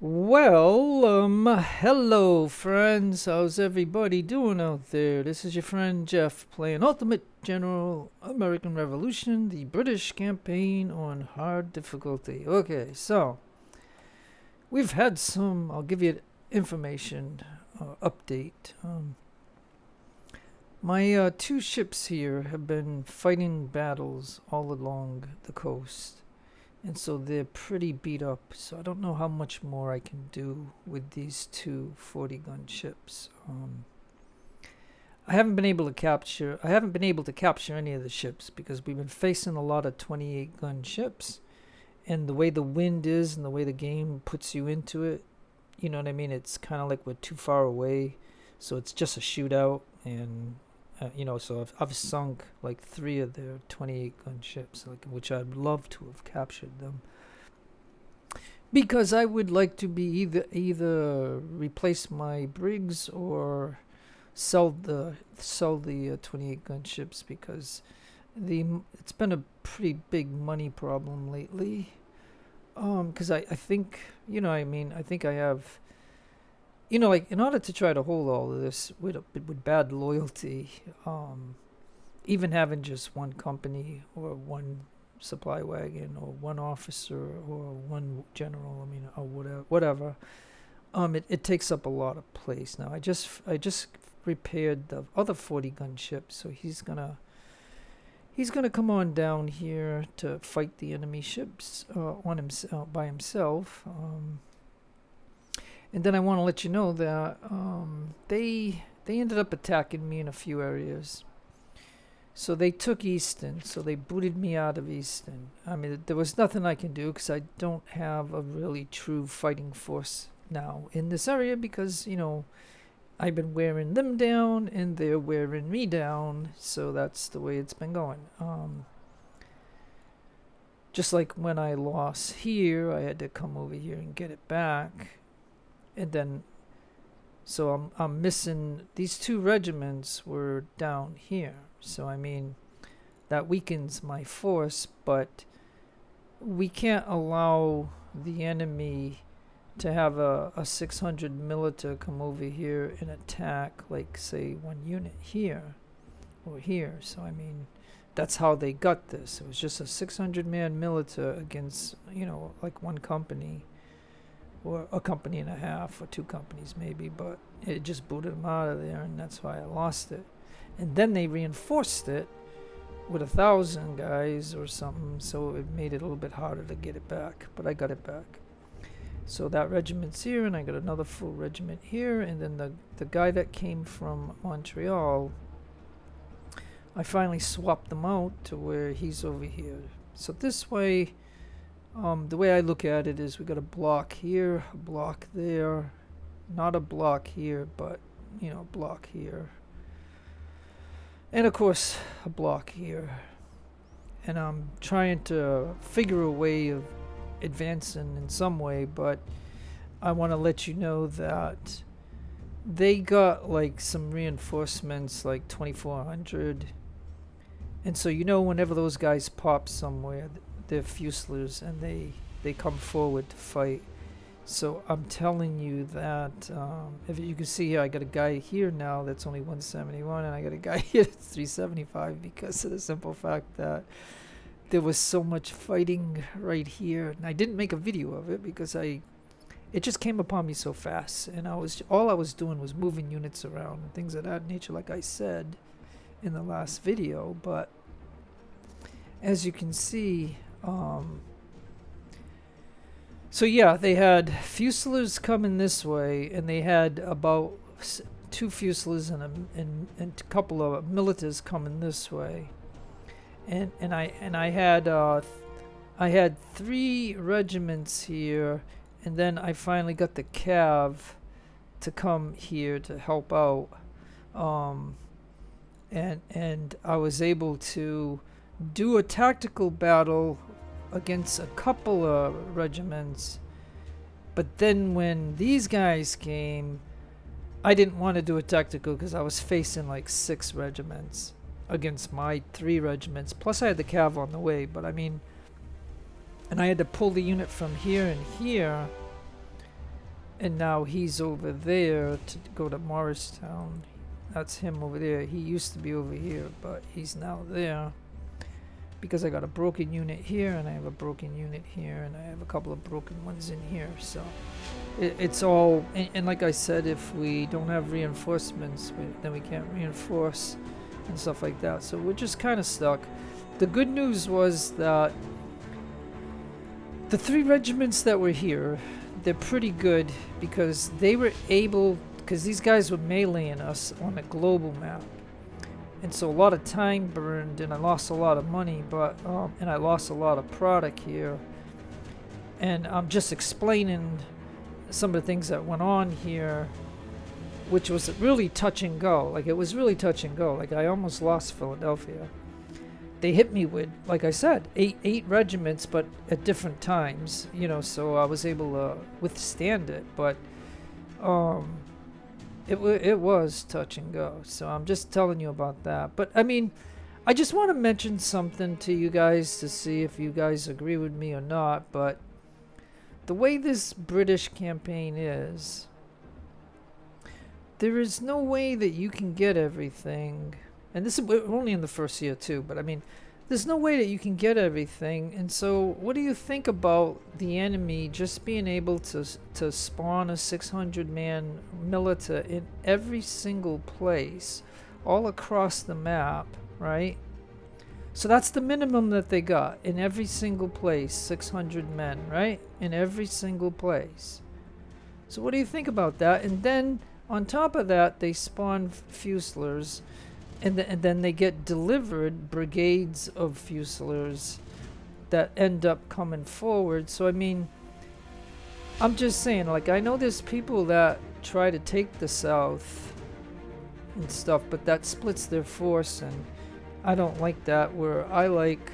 Hello friends. How's everybody doing out there? This is your friend Jeff playing Ultimate General American Revolution, the British campaign on hard difficulty. Okay, so we've had I'll give you information update. My two ships here have been fighting battles all along the coast. And so they're pretty beat up. So I don't know how much more I can do with these two 40-gun ships. I haven't been able to capture any of the ships because we've been facing a lot of 28-gun ships. And the way the wind is and the way the game puts you into it, you know what I mean? It's kind of like we're too far away. So it's just a shootout. And so I've sunk like three of their 28-gun ships, which I'd love to have captured them, because I would like to be either replace my brigs or sell the 28-gun ships, because it's been a pretty big money problem lately. Because I think I think I have. Like, in order to try to hold all of this with bad loyalty, even having just one company or one supply wagon or one officer or one general, or whatever, it takes up a lot of place. Now, I just repaired the other 40-gun ship, so he's gonna come on down here to fight the enemy ships by himself. And then I want to let you know that they ended up attacking me in a few areas. So they took Easton. So they booted me out of Easton. There was nothing I can do because I don't have a really true fighting force now in this area, because I've been wearing them down and they're wearing me down. So that's the way it's been going. Just like when I lost here, I had to come over here and get it back. And then, so I'm missing, these two regiments were down here. So that weakens my force, but we can't allow the enemy to have a 600 milita come over here and attack, like, say, one unit here or here. So that's how they got this. It was just a 600-man milita against like one company, or a company and a half, or two companies maybe, but it just booted them out of there, and that's why I lost it. And then they reinforced it with 1,000 guys or something, so it made it a little bit harder to get it back, but I got it back. So that regiment's here, and I got another full regiment here, and then the guy that came from Montreal, I finally swapped them out to where he's over here. So this way, the way I look at it is we got a block here, a block there, not a block here, but a block here, and of course a block here. And I'm trying to figure a way of advancing in some way, but I want to let you know that they got like some reinforcements, like 2,400, and so whenever those guys pop somewhere, they're Fusiliers, and they come forward to fight. So I'm telling you that, if you can see here, I got a guy here now that's only 171, and I got a guy here that's 375, because of the simple fact that there was so much fighting right here. And I didn't make a video of it because it just came upon me so fast, and all I was doing was moving units around and things of that nature, like I said in the last video. But as you can see, so yeah, they had Fusiliers coming this way, and they had about two Fusiliers and a couple of militars coming this way, and I had three regiments here, and then I finally got the cav to come here to help out, and I was able to do a tactical battle against a couple of regiments. But then when these guys came, I didn't want to do a tactical because I was facing like 6 regiments against my 3 regiments. Plus I had the cav on the way, but and I had to pull the unit from here and here and now he's over there to go to Morristown. That's him over there. He used to be over here, but he's now there because I got a broken unit here, and I have a broken unit here, and I have a couple of broken ones in here. So it's all, and like I said, if we don't have reinforcements, then we can't reinforce and stuff like that. So we're just kind of stuck. The good news was that the 3 regiments that were here, they're pretty good because they were able, because these guys were meleeing us on a global map. And so a lot of time burned, and I lost a lot of money, but and I lost a lot of product here. And I'm just explaining some of the things that went on here, which was really touch and go. Like, it was really touch and go. Like, I almost lost Philadelphia. They hit me with, like I said, eight regiments, but at different times, you know, so I was able to withstand it. But it was touch and go. So I'm just telling you about that. But I mean, I just want to mention something to you guys to see if you guys agree with me or not. But the way this British campaign is, there is no way that you can get everything. And this is, we're only in the first year too, but I mean, there's no way that you can get everything. And so what do you think about the enemy just being able to spawn a 600-man militia in every single place all across the map, right? So that's the minimum that they got in every single place, 600 men, right? In every single place. So what do you think about that? And then on top of that, they spawn Fusiliers. And then they get delivered brigades of Fusiliers that end up coming forward. So I mean, I'm just saying, like, I know there's people that try to take the South and stuff, but that splits their force, and I don't like that. Where I like,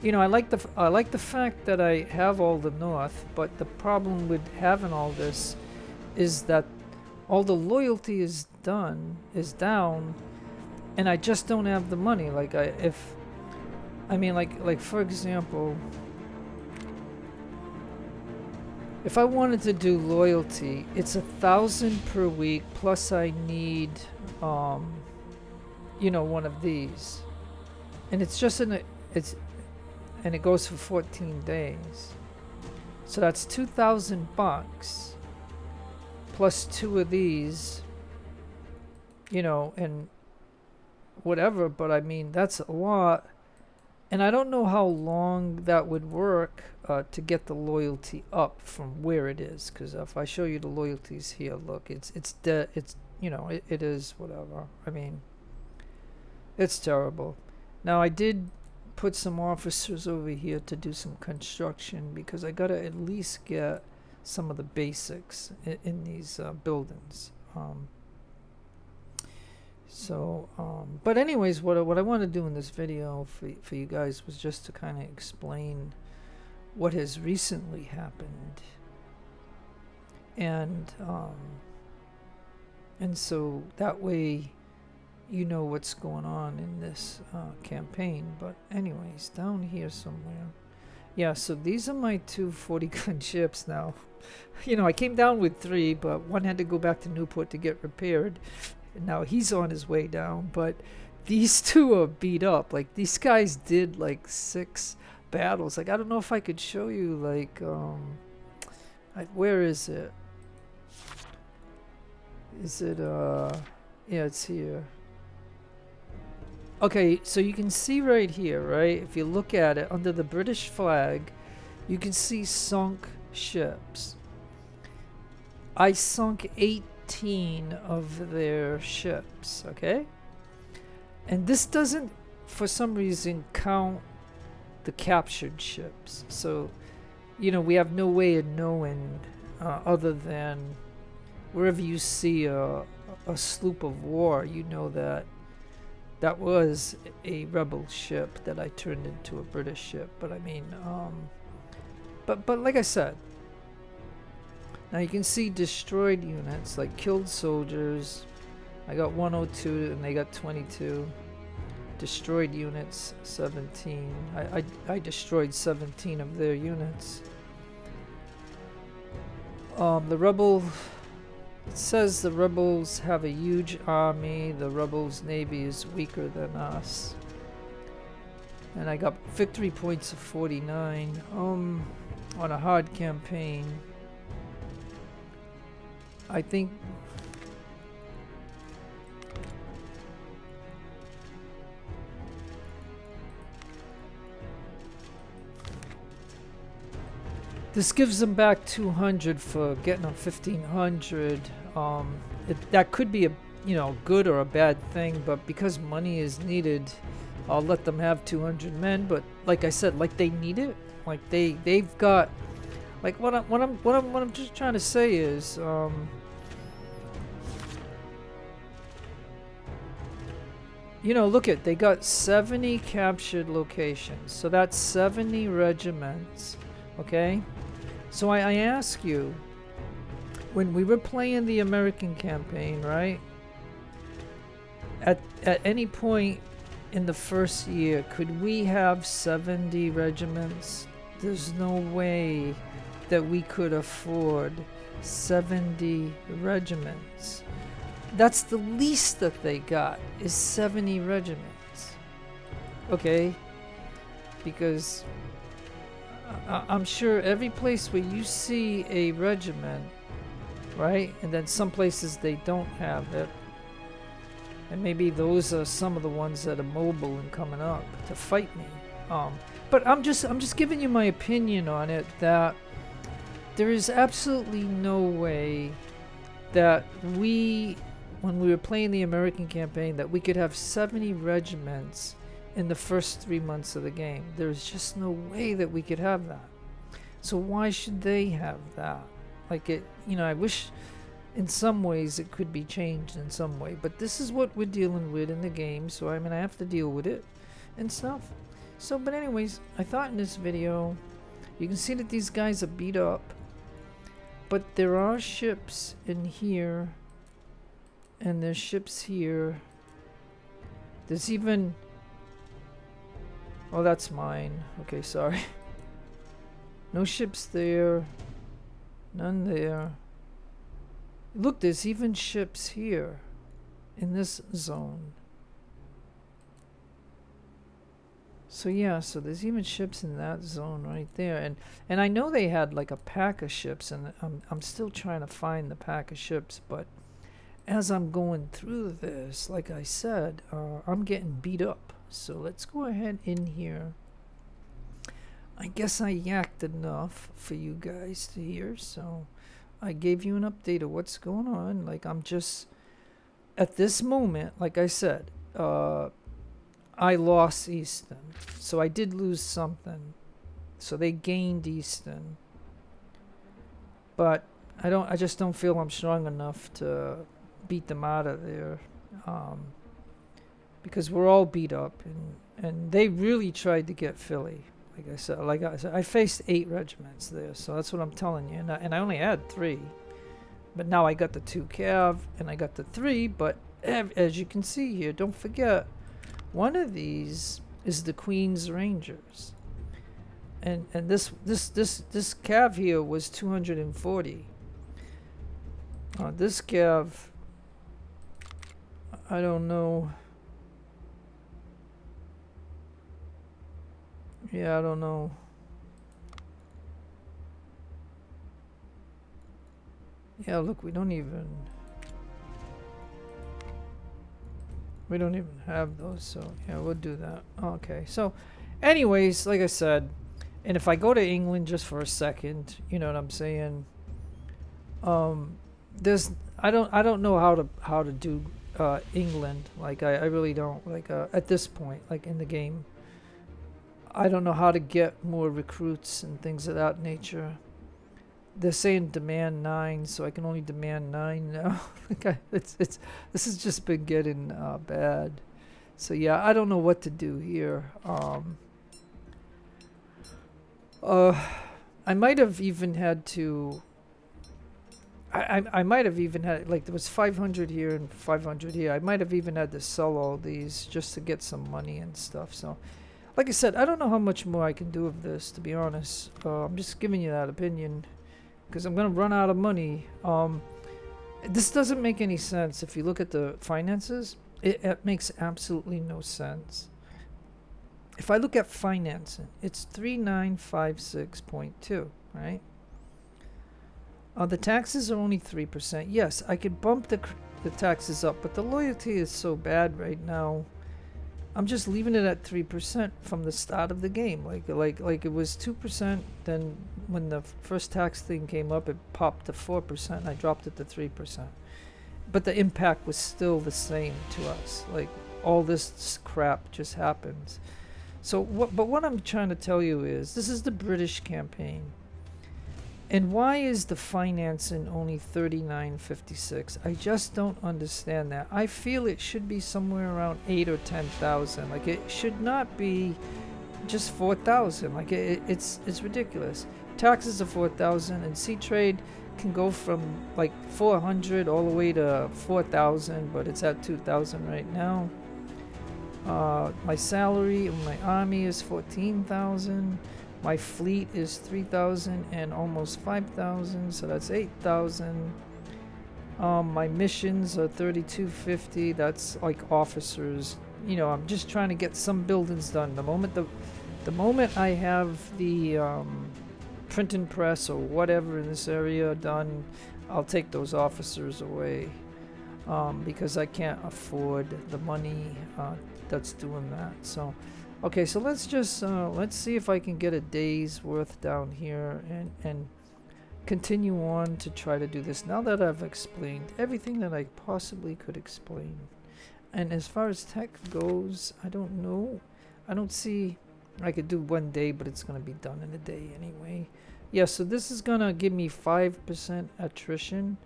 you know, I like the fact that I have all the North, but the problem with having all this is that all the loyalty is down, and I just don't have the money. Like, like for example, if I wanted to do loyalty, it's 1,000 per week, plus I need you know, one of these, and it's just and it goes for 14 days, so that's $2,000 plus 2 of these, you know, and whatever. But I mean, that's a lot, and I don't know how long that would work to get the loyalty up from where it is. Because if I show you the loyalties here, look, it's you know, it is whatever. I mean, it's terrible. Now I did put some officers over here to do some construction, because I gotta at least get some of the basics in these buildings. But anyways, what I want to do in this video for you guys was just to kind of explain what has recently happened, and so that way you know what's going on in this campaign. But anyways, down here somewhere, yeah, so these are my 2 40-gun ships now. You know, I came down with 3, but one had to go back to Newport to get repaired. And now he's on his way down, but these 2 are beat up. Like, these guys did like 6 battles. Like, I don't know if I could show you, like, where is it? Is it, yeah, it's here. Okay, so you can see right here, right? If you look at it under the British flag, you can see sunk ships. I sunk 18 of their ships, okay? And this doesn't, for some reason, count the captured ships. So, you know, we have no way of knowing other than wherever you see a sloop of war, you know that that was a rebel ship that I turned into a British ship. But I mean, but like I said, now you can see destroyed units, like killed soldiers. I got 102 and they got 22. Destroyed units, 17. I destroyed 17 of their units. The rebel. It says the rebels have a huge army. The rebels' navy is weaker than us. And I got victory points of 49. On a hard campaign. I think. This gives them back 200 for getting them 1500. That could be a good or a bad thing, but because money is needed, I'll let them have 200 men. But like I said, like they need it. Like they've got. Like what I'm just trying to say is. Look at, they got 70 captured locations, so that's 70 regiments. Okay, so I ask you, when we were playing the American campaign, right? At any point in the first year, could we have 70 regiments? There's no way that we could afford 70 regiments. That's the least that they got, is 70 regiments. Okay? Because I'm sure every place where you see a regiment, right? And then some places they don't have it. And maybe those are some of the ones that are mobile and coming up to fight me. But I'm just giving you my opinion on it, that there is absolutely no way that when we were playing the American campaign, that we could have 70 regiments in the first 3 months of the game. There's just no way that we could have that. So why should they have that? Like I wish in some ways it could be changed in some way, but this is what we're dealing with in the game, so I have to deal with it and stuff. So, but anyways, I thought in this video, you can see that these guys are beat up, but there are ships in here, and there's ships here. There's even... Oh, that's mine. Okay, sorry. No ships there. None there. Look, there's even ships here in this zone. So yeah, so there's even ships in that zone right there, and I know they had like a pack of ships, and I'm still trying to find the pack of ships, but as I'm going through this, like I said, I'm getting beat up. So let's go ahead in here. I guess I yacked enough for you guys to hear, so I gave you an update of what's going on. Like, I'm just at this moment, like I said, I lost Easton, so I did lose something. So they gained Easton, but I just don't feel I'm strong enough to beat them out of there, because we're all beat up, and they really tried to get Philly. Like I said, I faced 8 regiments there, so that's what I'm telling you, and I only had 3, but now I got the 2 cav and I got the 3. But as you can see here, don't forget, one of these is the Queen's Rangers, and this cav here was 240. This cav, I don't know. Yeah, I don't know. Yeah, look, we don't even have those, so yeah, we'll do that. Okay, so anyways, like I said, and if I go to England just for a second, you know what I'm saying? There's I don't know how to do England. Like I really don't, like at this point, like in the game. I don't know how to get more recruits and things of that nature. They're saying demand 9, so I can only demand 9 now. This has just been getting bad. So yeah, I don't know what to do here. I might have even had to. I might have even had, like, there was 500 here and 500 here. I might have even had to sell all these just to get some money and stuff. So, like I said, I don't know how much more I can do of this, to be honest. I'm just giving you that opinion. because I'm gonna run out of money. This doesn't make any sense if you look at the finances. It makes absolutely no sense. If I look at financing, it's 3956.2, right? The taxes are only 3%. Yes, I could bump the taxes up, but the loyalty is so bad right now. I'm just leaving it at 3% from the start of the game. Like it was 2. Then when the first tax thing came up, it popped to 4%. And I dropped it to 3%. But the impact was still the same to us. Like all this crap just happens. So what I'm trying to tell you is this is the British campaign. And why is the financing only 3956? I just don't understand that. I feel it should be somewhere around 8 or 10,000. Like it should not be just 4,000. Like it's ridiculous. Taxes are 4,000, and sea trade can go from like 400 all the way to 4,000, but it's at 2,000 right now. My salary in my army is 14,000. My fleet is 3,000 and almost 5,000, so that's 8,000. My missions are 3,250. That's like officers. You know, I'm just trying to get some buildings done. The moment I have the printing press or whatever in this area done, I'll take those officers away, because I can't afford the money that's doing that. So. Okay, so let's just let's see if I can get a day's worth down here and continue on to try to do this. Now that I've explained everything that I possibly could explain, and as far as tech goes, I don't know. I don't see. I could do 1 day, but it's gonna be done in a day anyway. Yeah, so this is gonna give me 5% attrition.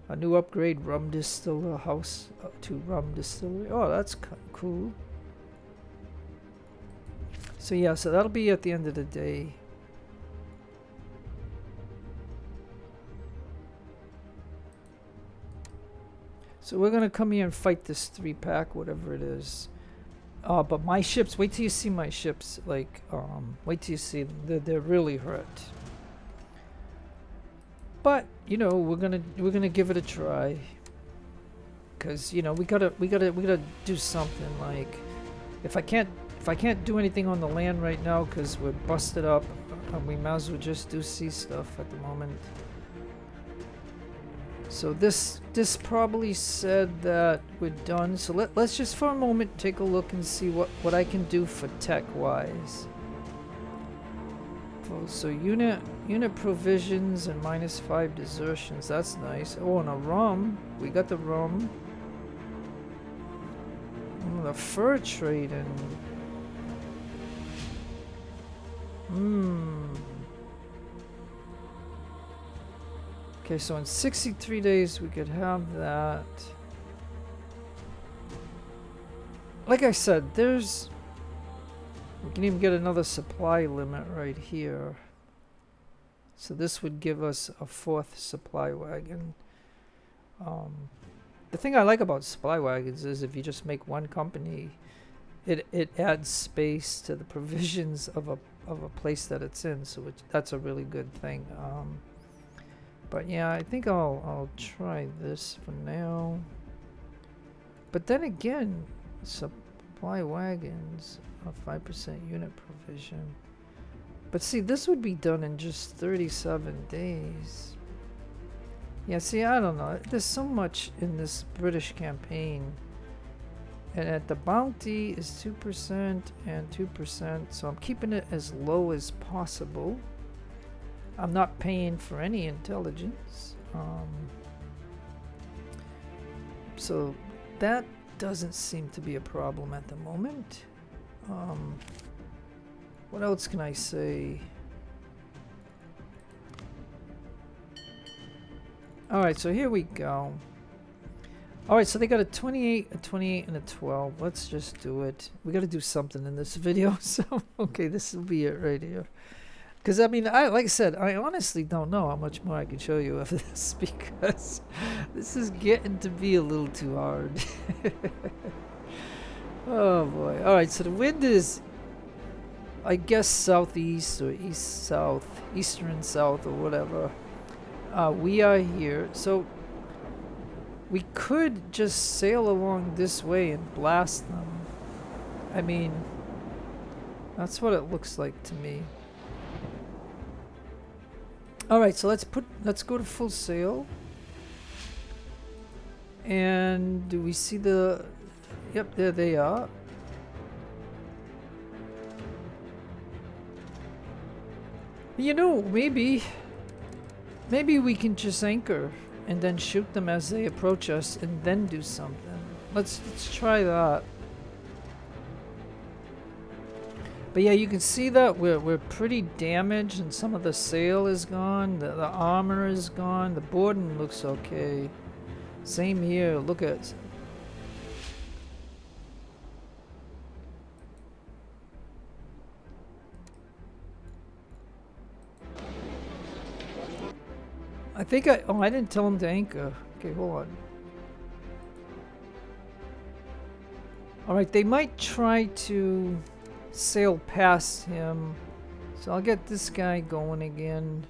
A new upgrade, rum distiller house to rum distillery. Oh, that's cool. So yeah, so that'll be at the end of the day. So we're gonna come here and fight this 3-pack, whatever it is. But my ships, wait till you see my ships. Like, wait till you see them. They're really hurt. But you know, we're gonna give it a try. Cause you know we gotta do something. Like, if I can't do anything on the land right now because we're busted up, we might as well just do sea stuff at the moment. So this probably said that we're done. So let's just for a moment take a look and see what I can do for tech wise. So unit provisions and -5 desertions. That's nice. Oh, and a rum. We got the rum. Oh, the fur trading. Okay, so in 63 days we could have that. Like I said, we can even get another supply limit right here. So this would give us a 4th supply wagon. The thing I like about supply wagons is if you just make one company, it adds space to the provisions of a place that it's in, so that's a really good thing. But yeah, I think I'll try this for now. But then again, supply wagons are 5% unit provision. But see, this would be done in just 37 days. Yeah, see, I don't know. There's so much in this British campaign. And at the bounty is 2% and 2%, so I'm keeping it as low as possible. I'm not paying for any intelligence. So that doesn't seem to be a problem at the moment. What else can I say? Alright, so here we go. Alright, so they got a 28, a 28, and a 12. Let's just do it. We got to do something in this video. So, okay, this will be it right here. Because, I mean, like I said, I honestly don't know how much more I can show you of this because this is getting to be a little too hard. Oh, boy. Alright, so the wind is, I guess, southeast or east-south, eastern south or whatever. We are here, so we could just sail along this way and blast them. I mean, that's what it looks like to me. Alright, so let's go to full sail. And do we see the... Yep, there they are. You know, maybe we can just anchor and then shoot them as they approach us and then do something. Let's try that. But yeah, you can see that we're pretty damaged and some of the sail is gone, the armor is gone, the boarding looks okay. Same here, look at... I think I didn't tell him to anchor. Okay, hold on. Alright, they might try to sail past him. So I'll get this guy going again.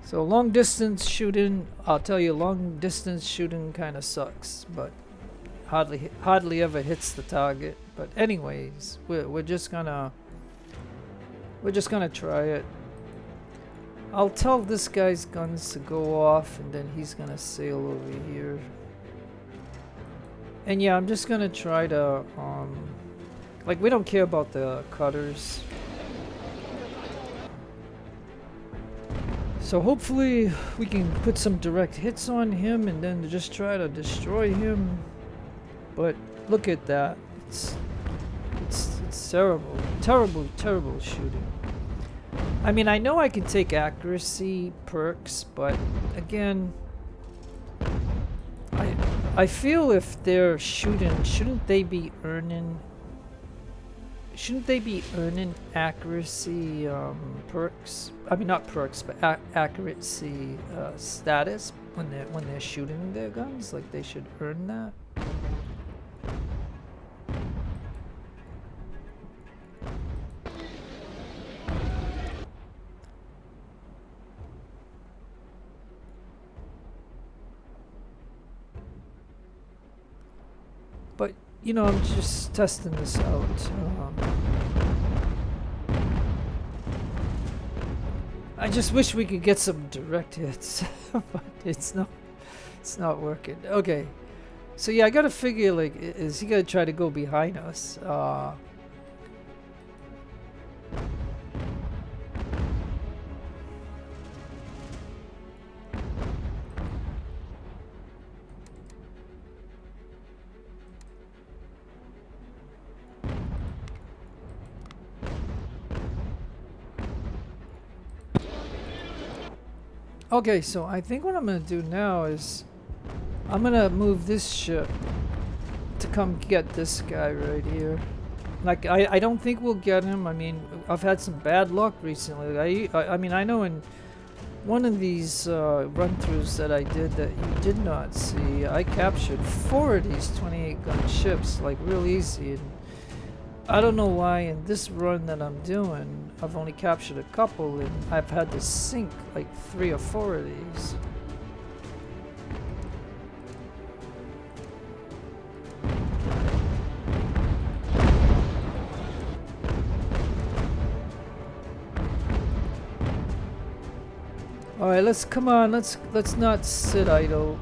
So long distance shooting, I'll tell you, long distance shooting kind of sucks, but hardly ever hits the target. But anyways, we're just gonna try it. I'll tell this guy's guns to go off, and then he's gonna sail over here. And yeah, I'm just gonna try to like, we don't care about the cutters. So hopefully we can put some direct hits on him and then just try to destroy him. But look at that. It's terrible shooting. I mean, I know I can take accuracy perks, but again, I feel if they're shooting, shouldn't they be earning accuracy perks? I mean, not perks, but accuracy status when they're shooting their guns. Like, they should earn that. But, you know, I'm just testing this out. I just wish we could get some direct hits, but it's not working. Okay, so yeah, I gotta figure, like, is he gonna try to go behind us? Okay, so I think what I'm gonna do now is I'm gonna move this ship to come get this guy right here. Like, I don't think we'll get him. I mean, I've had some bad luck recently. I mean, I know in one of these run-throughs that I did that you did not see, I captured 4 of these 28 gun ships, like, real easy. And I don't know why in this run that I'm doing, I've only captured a couple, and I've had to sink like 3 or 4 of these. All right, come on, let's not sit idle.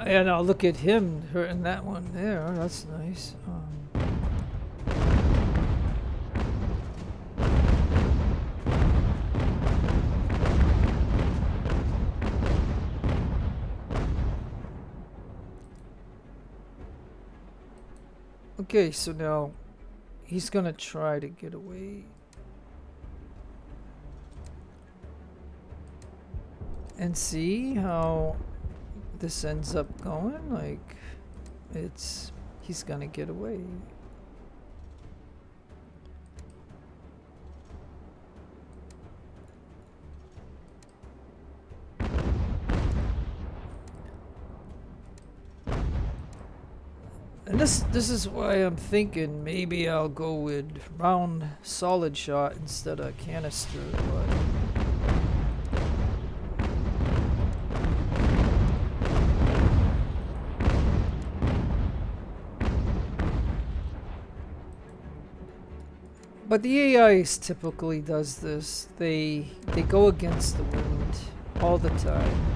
And I'll look at him hurting that one there. That's nice. Okay, so now he's gonna try to get away. And see how this ends up going? Like, he's gonna get away. And this is why I'm thinking maybe I'll go with round solid shot instead of canister, but the AI typically does this. They go against the wind all the time.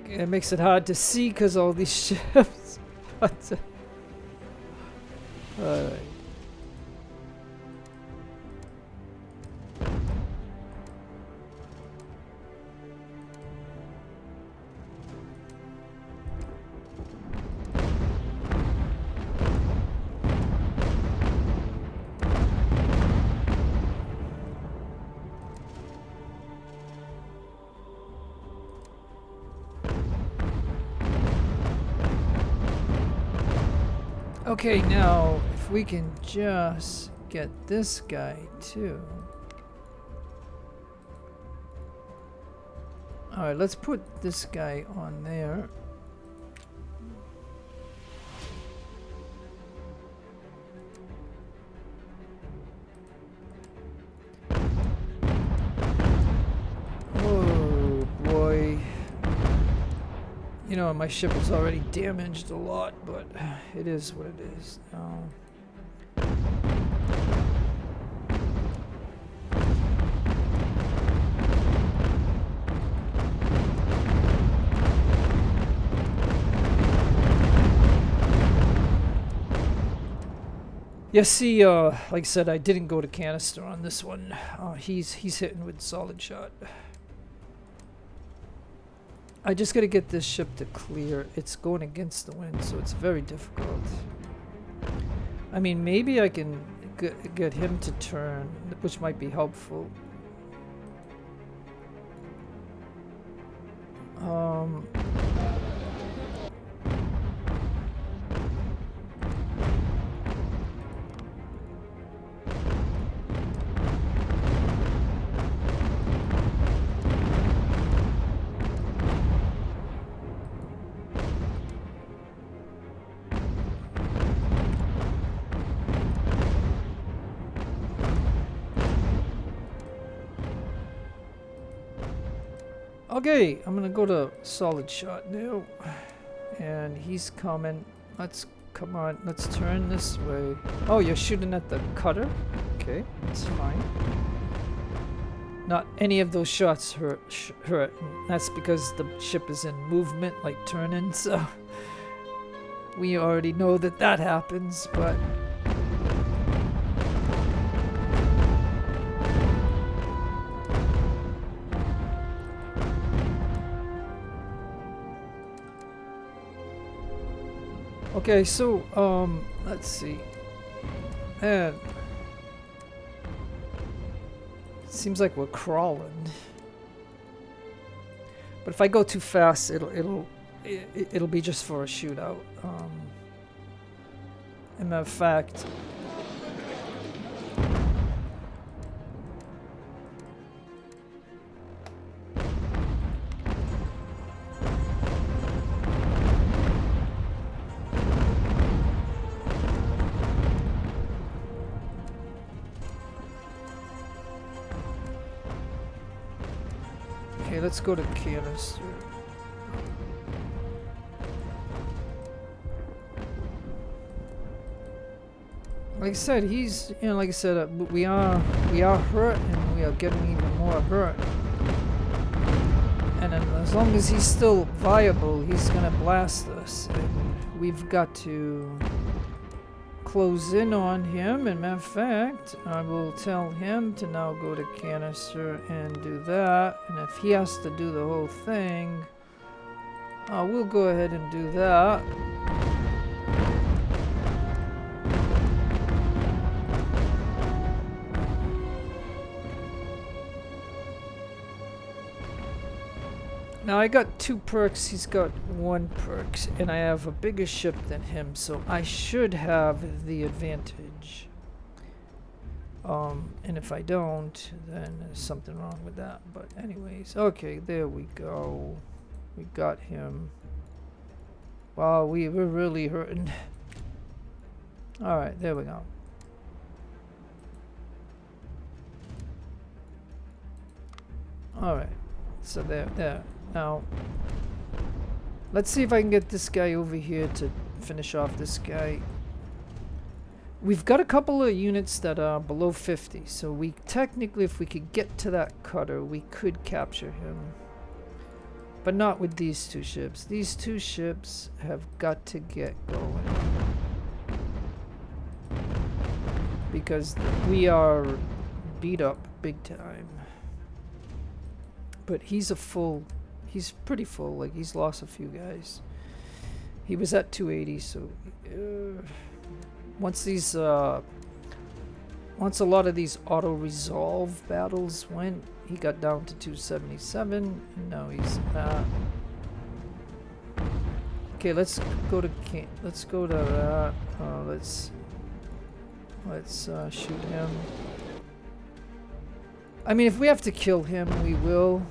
It makes it hard to see because all these ships. Alright. Okay, now if we can just get this guy too. Alright, let's put this guy on there. Oh boy. You know, my ship is already damaged a lot, but it is what it is now. Yeah, see, like I said, I didn't go to canister on this one. He's hitting with solid shot. I just gotta get this ship to clear. It's going against the wind, so it's very difficult. I mean, maybe I can get him to turn, which might be helpful. Okay, I'm gonna go to solid shot now. And he's coming. Come on, let's turn this way. Oh, you're shooting at the cutter? Okay, that's fine. Not any of those shots hurt. That's because the ship is in movement, like turning, so we already know that happens, but okay, so, let's see. And it seems like we're crawling. But if I go too fast, it'll be just for a shootout. As a matter of fact, okay, let's go to canister. Like I said, like I said, we are hurt, and we are getting even more hurt. And again, and as long as he's still viable, he's gonna blast us. And we've got to close in on him, and matter of fact, I will tell him to now go to canister and do that, and if he has to do the whole thing, we'll go ahead and do that. Now I got 2 perks, he's got 1 perk, and I have a bigger ship than him, so I should have the advantage. And if I don't, then there's something wrong with that. But anyways, okay, there we go. We got him. Wow, we were really hurting. Alright, there we go. Alright, so there. Now, let's see if I can get this guy over here to finish off this guy. We've got a couple of units that are below 50, so we technically, if we could get to that cutter, we could capture him. But not with these 2 ships. These 2 ships have got to get going. Because we are beat up big time. But he's pretty full, like he's lost a few guys. He was at 280, so once a lot of these auto-resolve battles went, he got down to 277, and now he's at. Okay, let's go to that. Let's shoot him. I mean, if we have to kill him, we will.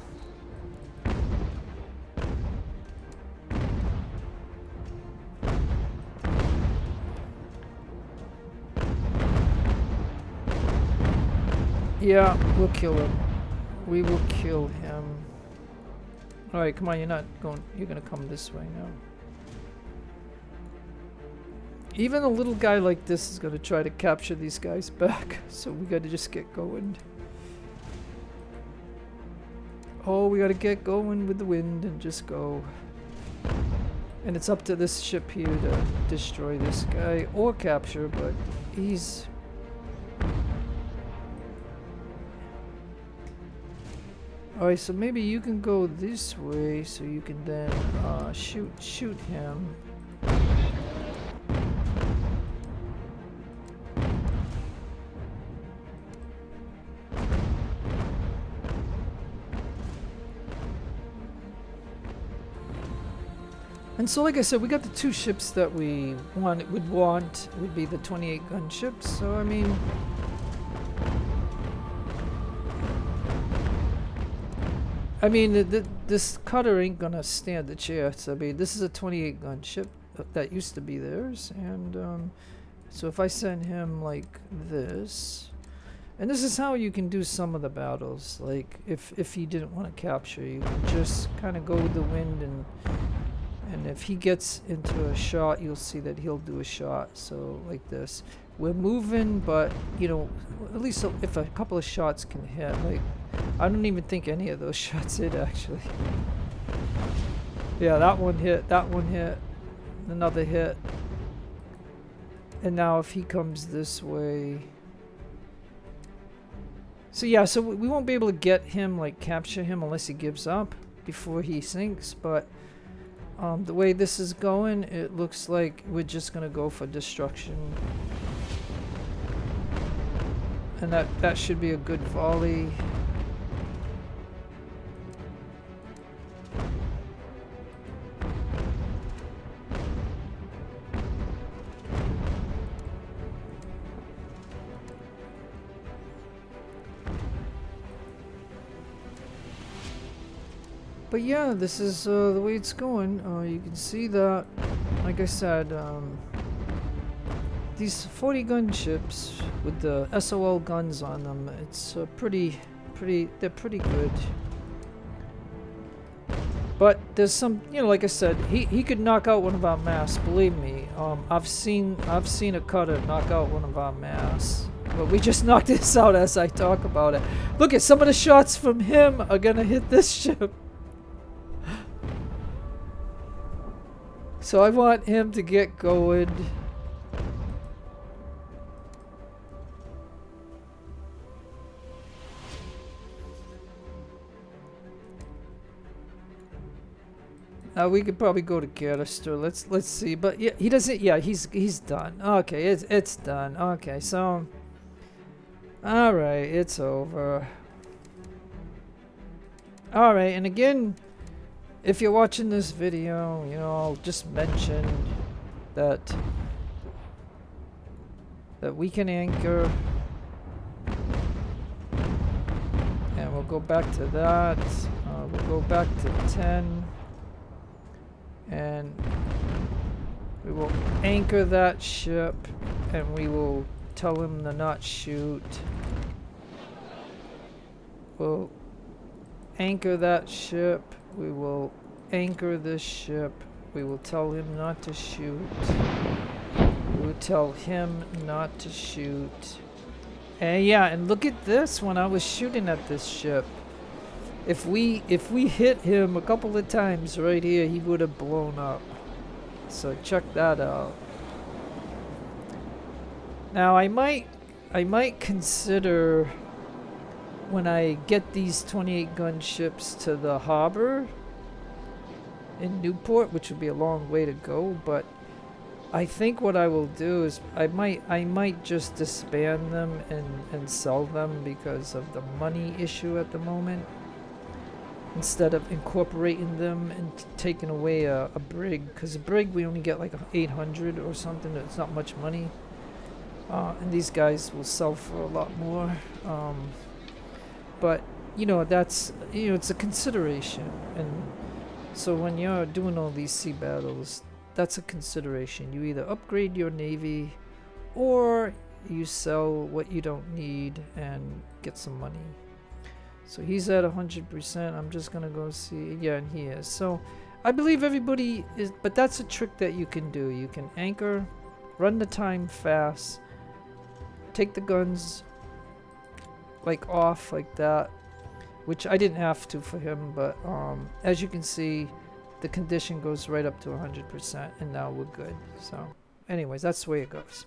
Yeah, we'll kill him. We will kill him. Alright, come on, you're gonna come this way now. Even a little guy like this is gonna try to capture these guys back, so we gotta just get going. Oh, we gotta get going with the wind and just go. And it's up to this ship here to destroy this guy or capture, but he's... Alright, so maybe you can go this way so you can then shoot him. And so, like I said, we got the 2 ships that we would be the 28 gun ships. So I mean, this cutter ain't gonna stand the chance. I mean, this is a 28 gun ship that used to be theirs, and so if I send him like this, and this is how you can do some of the battles. Like if you didn't want to capture, you can just kind of go with the wind, and if he gets into a shot, you'll see that he'll do a shot. So like this, we're moving, but you know, at least if a couple of shots can hit, like. I don't even think any of those shots hit, actually. Yeah, that one hit, another hit. And now if he comes this way... So yeah, so we won't be able to get him, like capture him, unless he gives up before he sinks. But the way this is going, it looks like we're just going to go for destruction. And that should be a good volley. But yeah, this is the way it's going. You can see that, like I said, these 40 gun ships with the Xsolla guns on them, it's they're pretty good. But there's some, you know, like I said, he could knock out one of our masts. Believe me, I've seen a cutter knock out one of our masts. But we just knocked this out as I talk about it. Look at some of the shots from him are gonna hit this ship. So I want him to get going. We could probably go to Garrister. Let's see. But yeah, he doesn't. Yeah, he's done. Okay, it's done. Okay, so all right, it's over. All right, and again, if you're watching this video, you know, I'll just mention that we can anchor, and we'll go back to that. We'll go back to 10. And we will anchor that ship, and we will tell him to not shoot. We'll anchor that ship. We will anchor this ship. We will tell him not to shoot. We will tell him not to shoot. And yeah, and look at this. When I was shooting at this ship, if we hit him a couple of times right here, he would have blown up. So check that out. Now I might consider, when I get these 28 gun ships to the harbor in Newport, which would be a long way to go, but I think what I will do is I might just disband them and sell them because of the money issue at the moment, instead of incorporating them and taking away a brig, because a brig we only get like 800 or something. It's not much money, and these guys will sell for a lot more, but you know, that's, you know, it's a consideration. And so when you're doing all these sea battles, that's a consideration. You either upgrade your navy or you sell what you don't need and get some money. So he's at 100%. I'm just gonna go see. Yeah, and he is. So I believe everybody is, but that's a trick that you can do. You can anchor, run the time fast, take the guns like off like that, which I didn't have to for him, but as you can see, the condition goes right up to 100%, and now we're good. So anyways, that's the way it goes.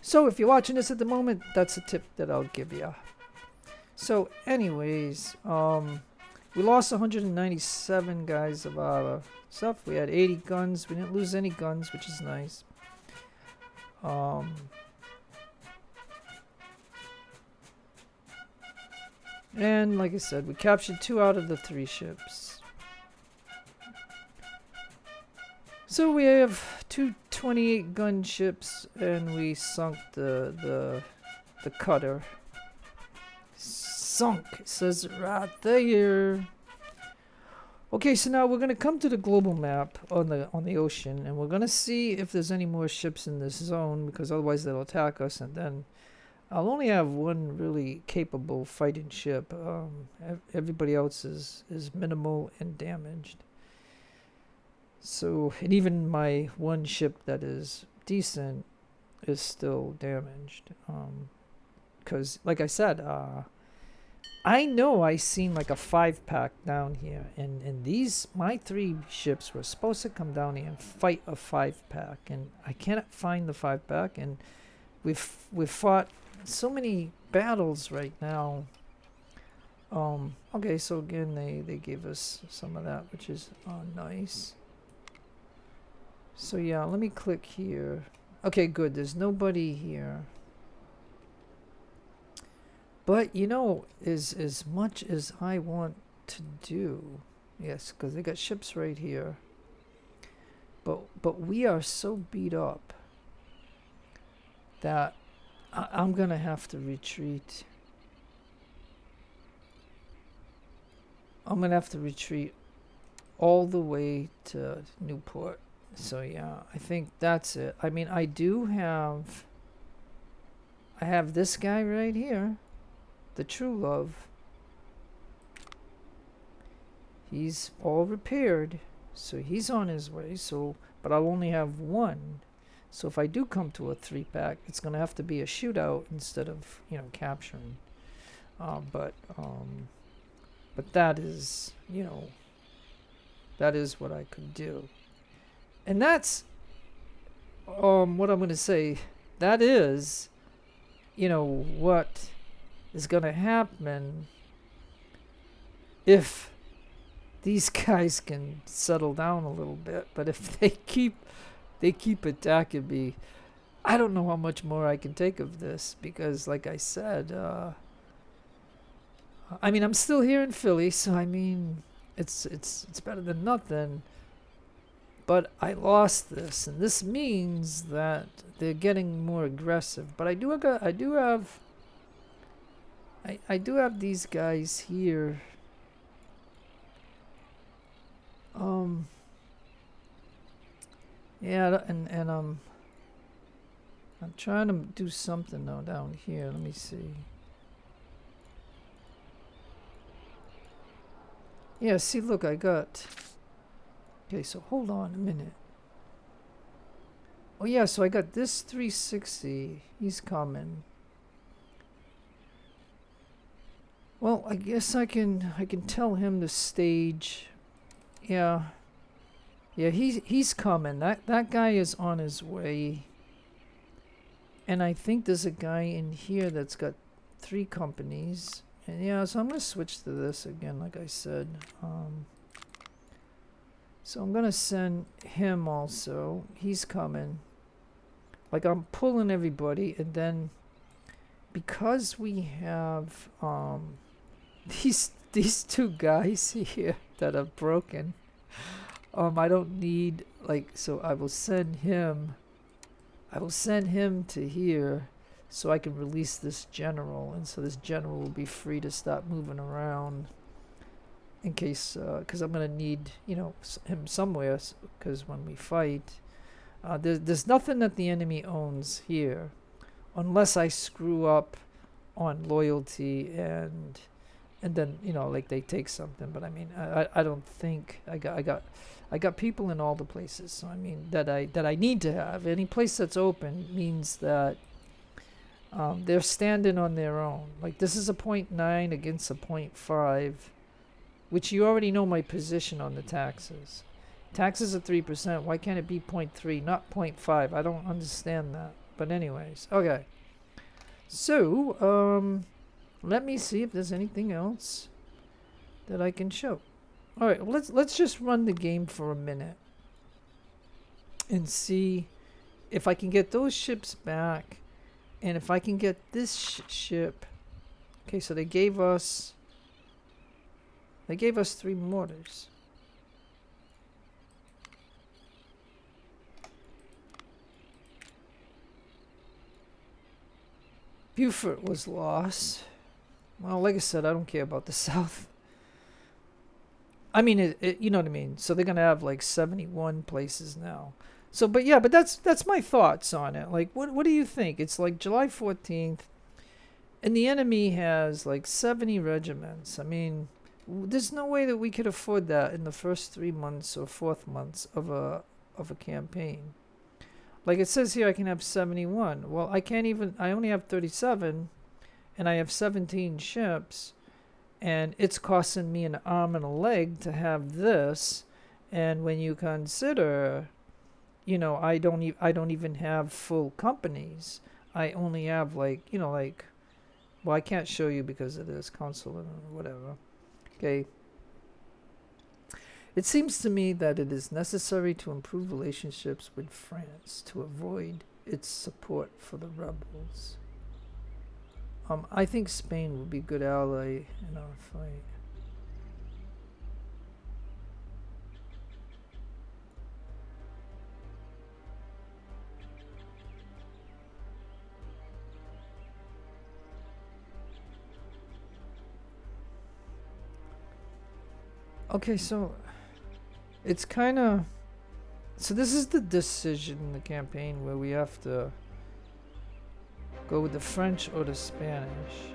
So if you're watching this at the moment, that's a tip that I'll give you. So anyways, we lost 197 guys of our stuff. We had 80 guns. We didn't lose any guns, which is nice. And like I said, we captured 2 out of the 3 ships. So we have 2 28 gun ships, and we sunk the cutter. Sunk, it says it right there. Okay, so now we're gonna come to the global map on the ocean, and we're gonna see if there's any more ships in this zone, because otherwise they'll attack us, and then I'll only have one really capable fighting ship. Everybody else is minimal and damaged. So, and even my one ship that is decent is still damaged. Because, like I said, I know I seen like a 5-pack down here, and these, my 3 ships were supposed to come down here and fight a 5-pack, and I cannot find the 5-pack, and we've fought so many battles right now. Okay, so again, they gave us some of that, which is nice. So yeah, let me click here. Okay, good. There's nobody here. But you know, as much as I want to do, yes, because they got ships right here. But we are so beat up that I'm gonna have to retreat. I'm gonna have to retreat all the way to Newport. So yeah, I think that's it. I mean, I have this guy right here, the True Love. He's all repaired, so he's on his way. So, but I'll only have one. So if I do come to a 3-pack, it's gonna have to be a shootout instead of, you know, capturing. But that is, you know, that is what I could do. And that's what I'm going to say. That is, what is going to happen if these guys can settle down a little bit. But if they keep attacking me, I don't know how much more I can take of this, because like I said, I'm still here in Philly, so it's better than nothing. But I lost this, and this means that they're getting more aggressive. But I do have these guys here. Yeah, and I'm trying to do something now down here. Let me see. Yeah, see, look, I got. Okay, so hold on a minute. Oh yeah, so I got this 360. He's coming. Well, I guess I can tell him to stage. Yeah. Yeah, he's coming. That guy is on his way. And I think there's a guy in here that's got 3 companies. And yeah, so I'm gonna switch to this again, like I said. So I'm gonna send him also. He's coming. Like, I'm pulling everybody, and then because we have these 2 guys here that are broken, I don't need, so I will send him to here, so I can release this general, and so this general will be free to start moving around in case, because I'm gonna need him somewhere, because when we fight, there's nothing that the enemy owns here, unless I screw up on loyalty and then they take something. But I don't think I got people in all the places. So that I need to have. Any place that's open means that they're standing on their own. Like, this is a 0.9 against a 0.5, which you already know my position on the taxes. Taxes are 3%. Why can't it be 0.3, not 0.5? I don't understand that. But anyways, okay. So, let me see if there's anything else that I can show. All right, well, let's just run the game for a minute and see if I can get those ships back, and if I can get this ship. Okay, so they gave us 3 mortars. Beaufort was lost. Well, like I said, I don't care about the South. You know what I mean? So they're going to have 71 places now. So, but that's my thoughts on it. Like, what do you think? It's July 14th, and the enemy has 70 regiments. There's no way that we could afford that in the first 3 months or 4th months of a campaign. Like it says here, I can have 71. Well, I only have 37, and I have 17 ships, and it's costing me an arm and a leg to have this. And when you consider, I don't even have full companies. I only have well, I can't show you because it is consulate or whatever. Okay. It seems to me that it is necessary to improve relationships with France to avoid its support for the rebels. I think Spain would be a good ally in our fight. Okay, so it's kind of... So this is the decision in the campaign where we have to go with the French or the Spanish.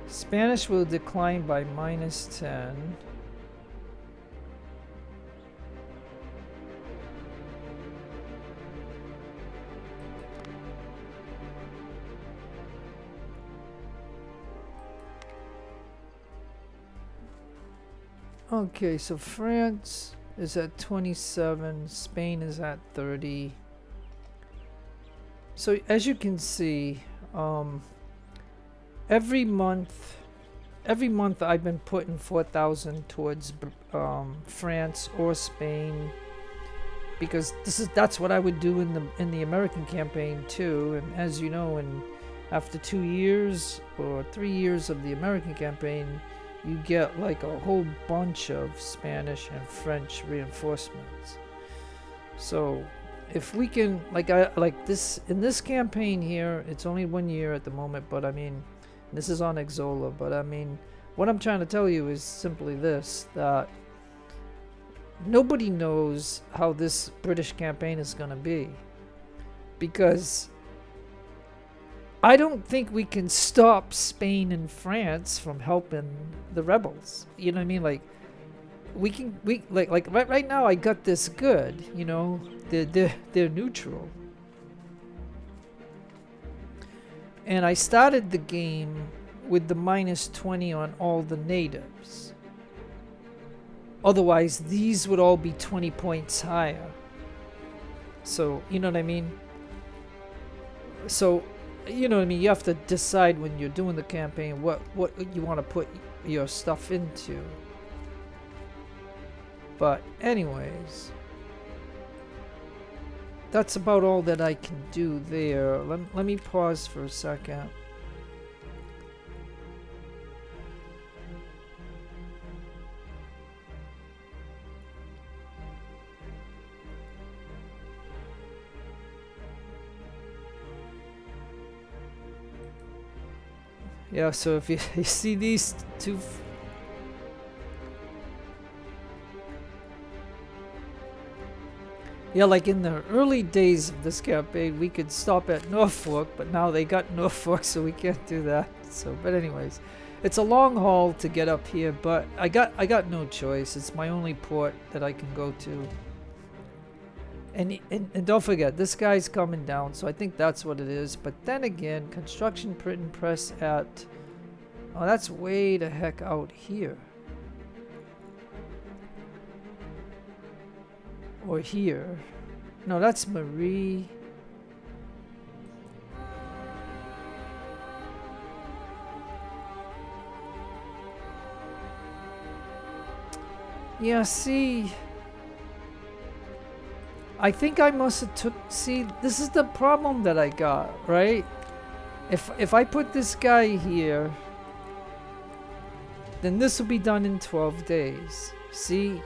Spanish will decline by -10. Okay, so France is at 27, Spain is at 30. So as you can see, every month I've been putting 4,000 towards France or Spain, because that's what I would do in the American campaign too. And as you know, after 2 years or 3 years of the American campaign, you get like a whole bunch of Spanish and French reinforcements. So if we can, like this in this campaign here, it's only 1 year at the moment, but I mean, this is on Xsolla, but I mean, what I'm trying to tell you is simply this, that nobody knows how this British campaign is going to be, because I don't think we can stop Spain and France from helping the rebels. You know what I mean? Like, we right now I got this good, you know, they're neutral. And I started the game with the -20 on all the natives. Otherwise, these would all be 20 points higher. So, you know what I mean? So, you know what I mean? You have to decide when you're doing the campaign what you want to put your stuff into. But anyways, that's about all that I can do there. Let me pause for a second. Yeah, so if you see these two... Yeah, like in the early days of this campaign, we could stop at Norfolk, but now they got Norfolk, so we can't do that. So, but anyways, it's a long haul to get up here, but I got no choice. It's my only port that I can go to. And don't forget, this guy's coming down, so I think that's what it is. But then again, construction, print and press at... Oh, that's way the heck out here. Or here. No, that's Marie. Yeah, see... I think I must have took... See, this is the problem that I got, right? If I put this guy here, then this will be done in 12 days. See?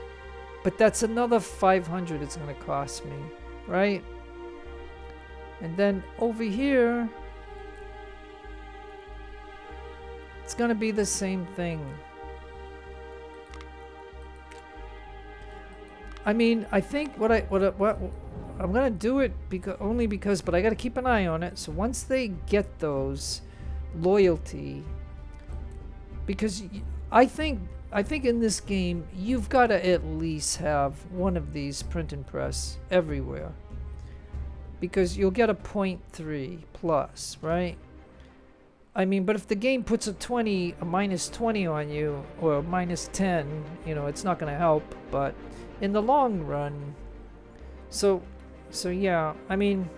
But that's another 500 it's going to cost me, right? And then over here, it's going to be the same thing. I mean, I think what I'm gonna do it because, but I gotta keep an eye on it. So once they get those loyalty, because I think in this game you've got to at least have one of these print and press everywhere, because you'll get a 0.3 plus, right? I mean, but if the game puts a -20 on you, or a -10, you know, it's not gonna help. But in the long run, so yeah, I mean,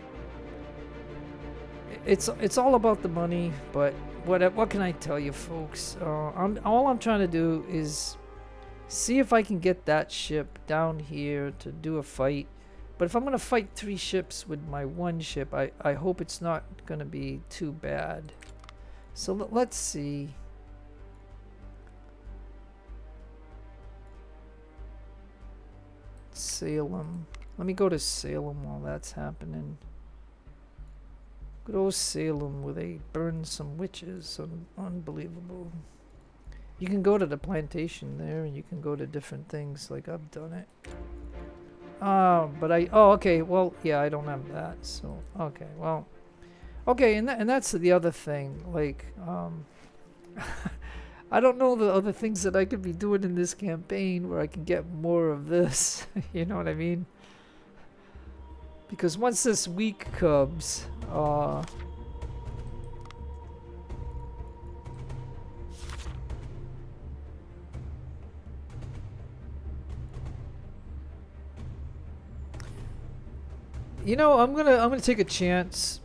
it's all about the money. But what can I tell you, folks? All I'm trying to do is see if I can get that ship down here to do a fight. But if I'm gonna fight 3 ships with my 1 ship, I hope it's not gonna be too bad. So let's see. Salem. Let me go to Salem while that's happening. Good old Salem, where they burn some witches. Unbelievable. You can go to the plantation there, and you can go to different things, like I've done it. But okay, well, yeah, I don't have that, so, okay, well. Okay, and that's the other thing, like, I don't know the other things that I could be doing in this campaign where I can get more of this. You know what I mean? Because once this week comes, You know, I'm gonna take a chance.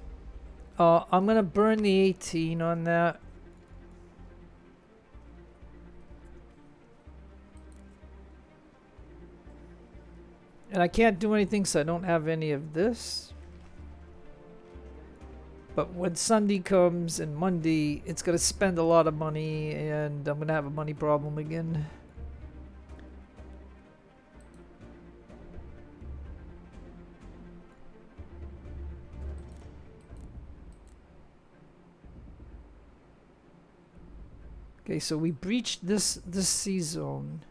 I'm gonna burn the 18 on that. And I can't do anything, so I don't have any of this. But when Sunday comes and Monday, it's gonna spend a lot of money, and I'm gonna have a money problem again. Okay, so we breached this sea zone.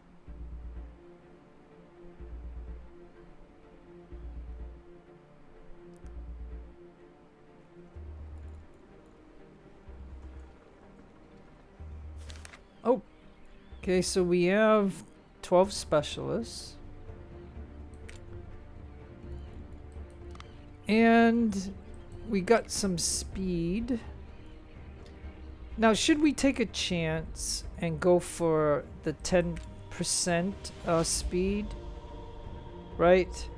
Oh, okay, so we have 12 specialists. And we got some speed. Now, should we take a chance and go for the 10% speed? Right?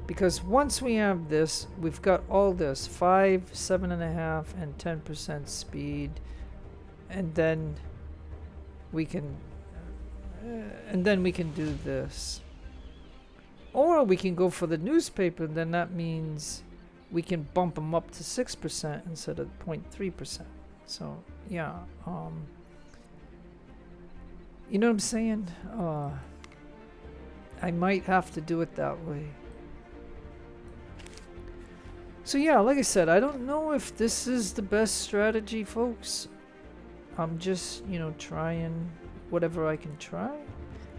Because once we have this, we've got all this 5, 7.5, and 10% speed. And then we can do this. Or we can go for the newspaper, and then that means we can bump them up to 6% instead of 0.3%. So yeah, you know what I'm saying? I might have to do it that way. So yeah, like I said, I don't know if this is the best strategy, folks. I'm just, you know, trying whatever I can try.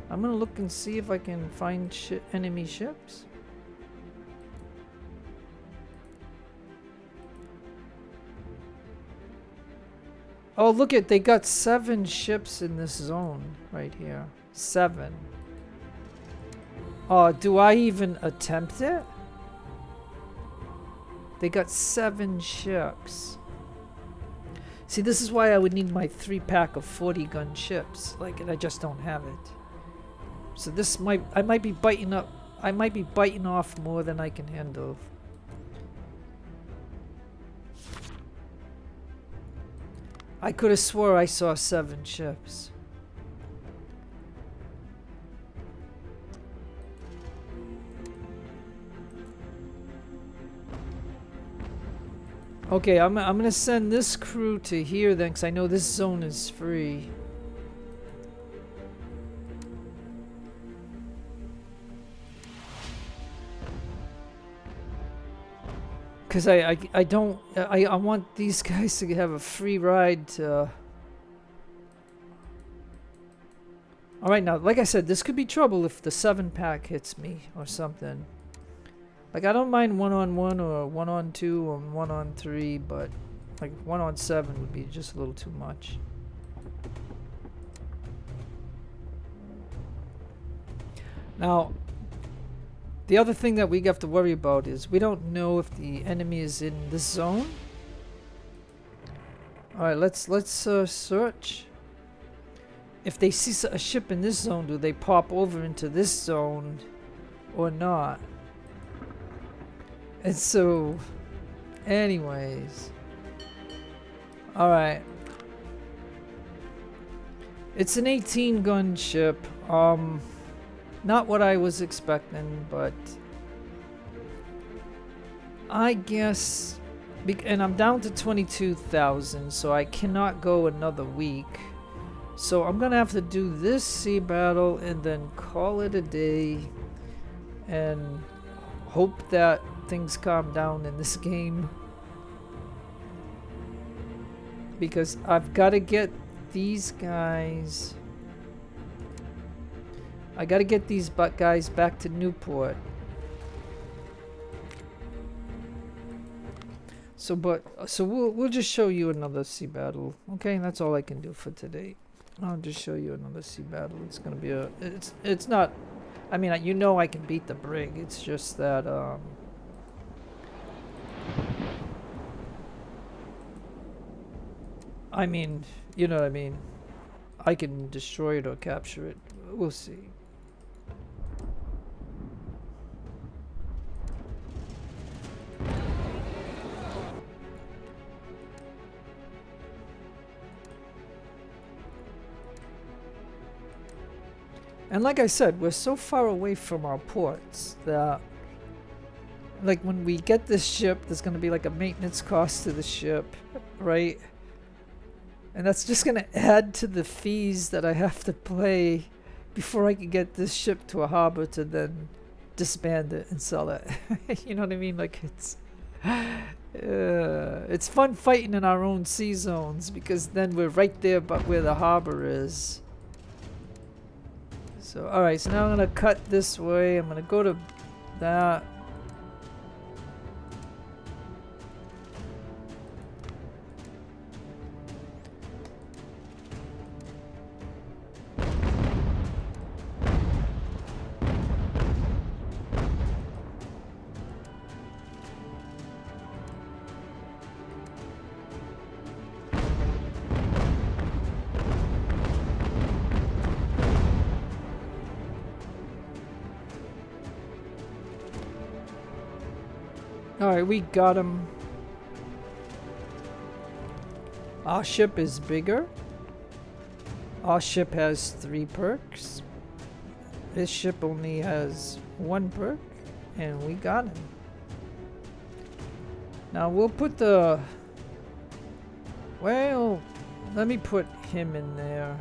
I'm gonna look and see if I can find enemy ships. Oh, look at, they got 7 ships in this zone right here. 7. Oh, do I even attempt it? They got 7 ships. See, this is why I would need my 3-pack of 40-gun ships. Like, and I just don't have it. So this I might be biting off more than I can handle. I could have swore I saw 7 ships. Okay, I'm gonna send this crew to here then, because I know this zone is free. Because I want these guys to have a free ride to... Alright, now, like I said, this could be trouble if the 7-pack hits me or something. Like, I don't mind 1-on-1 or 1-on-2 or 1-on-3, but like 1-on-7 would be just a little too much. Now, the other thing that we have to worry about is we don't know if the enemy is in this zone. Alright, let's search. If they see a ship in this zone, do they pop over into this zone or not? And so, anyways. Alright. It's an 18-gun ship. Not what I was expecting, but I guess, and I'm down to 22,000, so I cannot go another week. So I'm gonna have to do this sea battle and then call it a day and hope that things calm down in this game. Because I've got to get these guys... I gotta get these guys back to Newport. So we'll just show you another sea battle. Okay, that's all I can do for today. I'll just show you another sea battle. It's gonna be it's not, I mean, you know I can beat the brig. It's just that I mean, you know what I mean. I can destroy it or capture it. We'll see. And like I said, we're so far away from our ports that, like, when we get this ship, there's going to be like a maintenance cost to the ship, right? And that's just going to add to the fees that I have to pay before I can get this ship to a harbor to then disband it and sell it. You know what I mean? Like, it's fun fighting in our own sea zones because then we're right there but where the harbor is. So, alright, so now I'm going to cut this way. I'm going to go to that. Alright, we got him. Our ship is bigger. Our ship has 3 perks. This ship only has 1 perk. And we got him. Now we'll put the... Well, let me put him in there.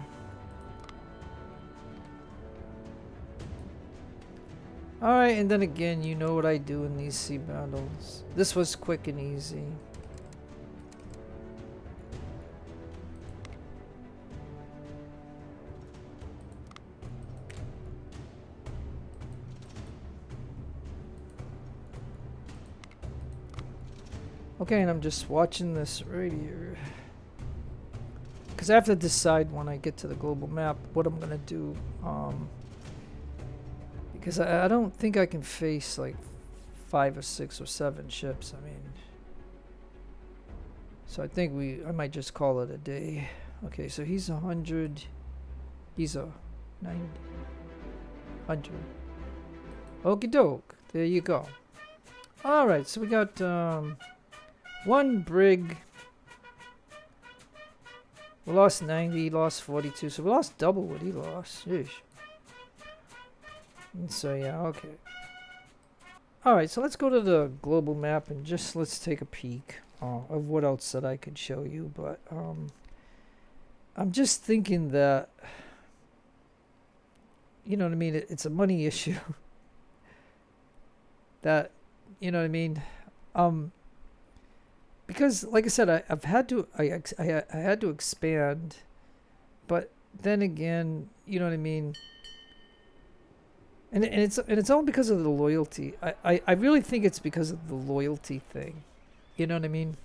Alright, and then again, you know what I do in these sea battles. This was quick and easy. Okay, and I'm just watching this right here. Because I have to decide when I get to the global map what I'm going to do. Because I don't think I can face like 5 or 6 or 7 ships. I mean, so I think I might just call it a day. Okay, so he's 100. He's a 90. 100. Okie doke. There you go. All right, so we got 1 brig. We lost 90. He lost 42. So we lost double what he lost. Yeesh. So yeah, okay. Alright, so let's go to the global map and just let's take a peek of what else that I could show you. But I'm just thinking that, you know what I mean, it's a money issue. That, you know what I mean, because like I said, I've had to I had to expand, but then again, you know what I mean. And it's all because of the loyalty. I really think it's because of the loyalty thing. You know what I mean?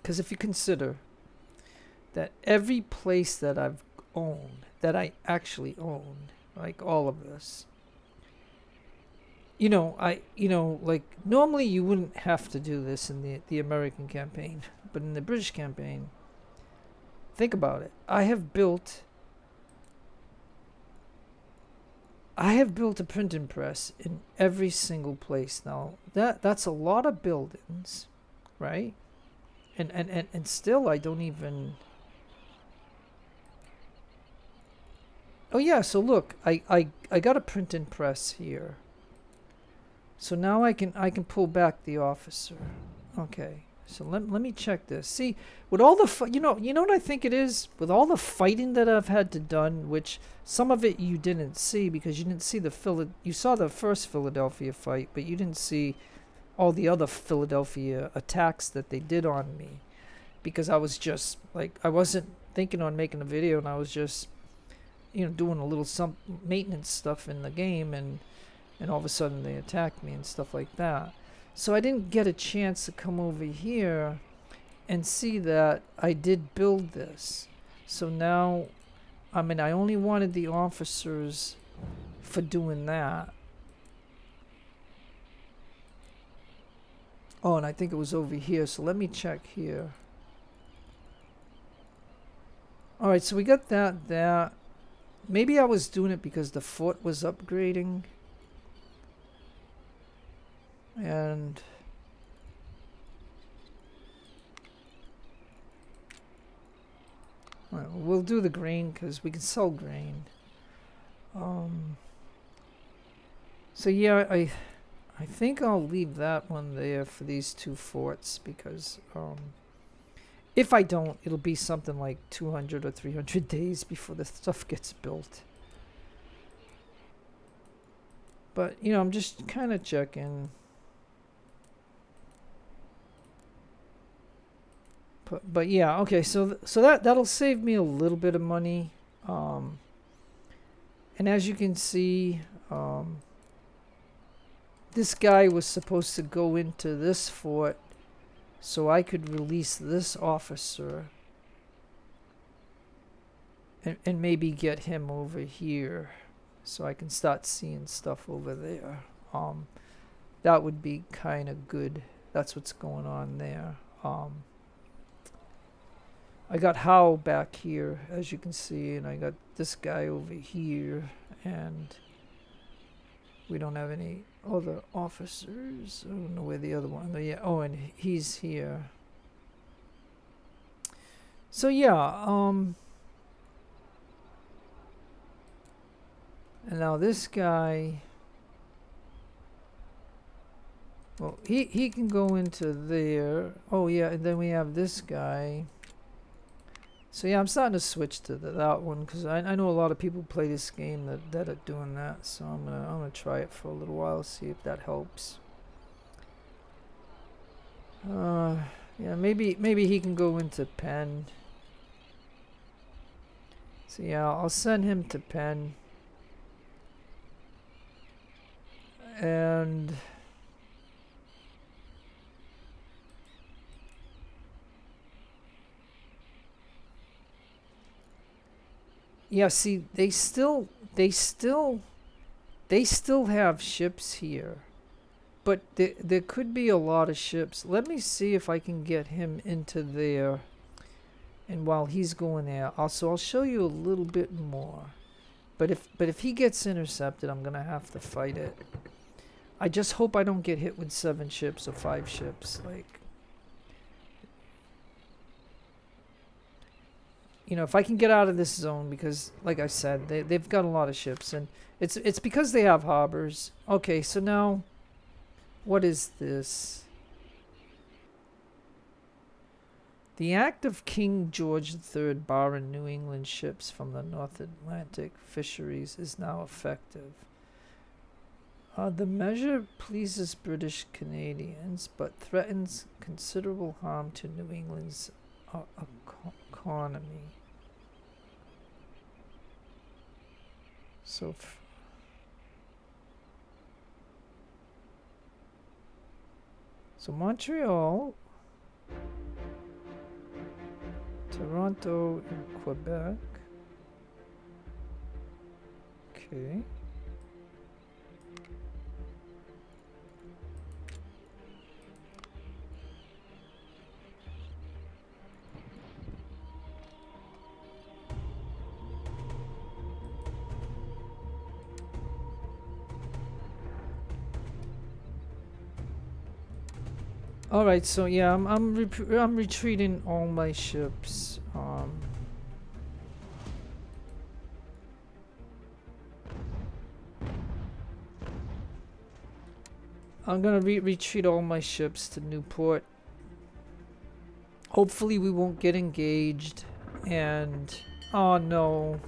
Because if you consider that every place that I've owned, that I actually own, like all of this, like normally you wouldn't have to do this in the American campaign, but in the British campaign, think about it. I have built a printing press in every single place. Now that's a lot of buildings, right? And still I don't even. Oh yeah, so look, I got a printing press here. So now I can pull back the officer. Okay. So let me check this. See, with all the you know what I think it is, with all the fighting that I've had to done, which some of it you didn't see because you didn't see you saw the first Philadelphia fight, but you didn't see all the other Philadelphia attacks that they did on me, because I was just like, I wasn't thinking on making a video, and I was just doing a little some maintenance stuff in the game, and all of a sudden they attacked me and stuff like that. So I didn't get a chance to come over here and see that I did build this. So now, I mean, I only wanted the officers for doing that. Oh, and I think it was over here. So let me check here. All right, so we got that. Maybe I was doing it because the fort was upgrading. And we'll do the grain because we can sell grain. So yeah, I think I'll leave that one there for these two forts because if I don't, it'll be something like 200 or 300 days before the stuff gets built. But you know, I'm just kind of checking. But yeah, okay. So that'll save me a little bit of money. And as you can see, this guy was supposed to go into this fort so I could release this officer and maybe get him over here so I can start seeing stuff over there. That would be kind of good. That's what's going on there. I got Howe back here, as you can see, and I got this guy over here, and we don't have any other officers. I don't know where the other one. Yeah. Oh, and he's here. So yeah. And now this guy. Well, he can go into there. Oh yeah, and then we have this guy. So yeah, I'm starting to switch to that one because I know a lot of people play this game that are doing that. So I'm gonna try it for a little while, see if that helps. Yeah, maybe he can go into Penn. So yeah, I'll send him to Penn. And yeah, see, they still have ships here, but there could be a lot of ships. Let me see if I can get him into there, and while he's going there, I'll show you a little bit more. But if he gets intercepted, I'm gonna have to fight it. I just hope I don't get hit with 7 ships or 5 ships, like. You know, if I can get out of this zone, because, like I said, they've got a lot of ships, and it's because they have harbors. Okay, so now, what is this? The act of King George III barring New England ships from the North Atlantic fisheries is now effective. The measure pleases British Canadians, but threatens considerable harm to New England's economy. So Montreal, Toronto, and Quebec. Okay. All right, so yeah, I'm retreating all my ships. I'm gonna retreat all my ships to Newport. Hopefully we won't get engaged, and oh no,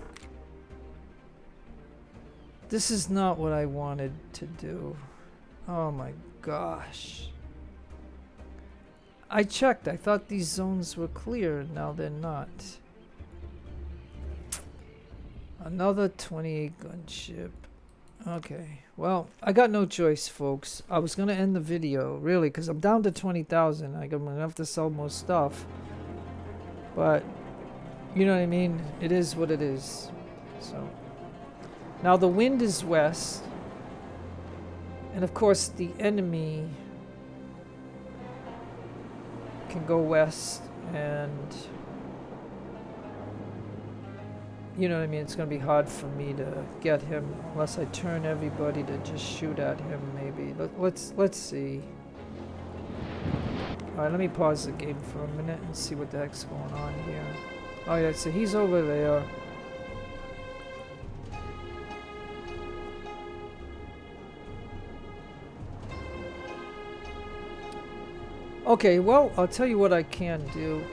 this is not what I wanted to do. Oh my gosh. I checked. I thought these zones were clear. Now they're not. Another 28 gun ship. Okay. Well, I got no choice, folks. I was going to end the video, really, because I'm down to 20,000. I'm going to have to sell more stuff. But, you know what I mean? It is what it is. So, now the wind is west. And, of course, the enemy can go west, and you know what I mean, it's gonna be hard for me to get him unless I turn everybody to just shoot at him. Maybe let's see. All right, let me pause the game for a minute and see what the heck's going on here. Oh yeah, so he's over there. Okay, well, I'll tell you what I can do.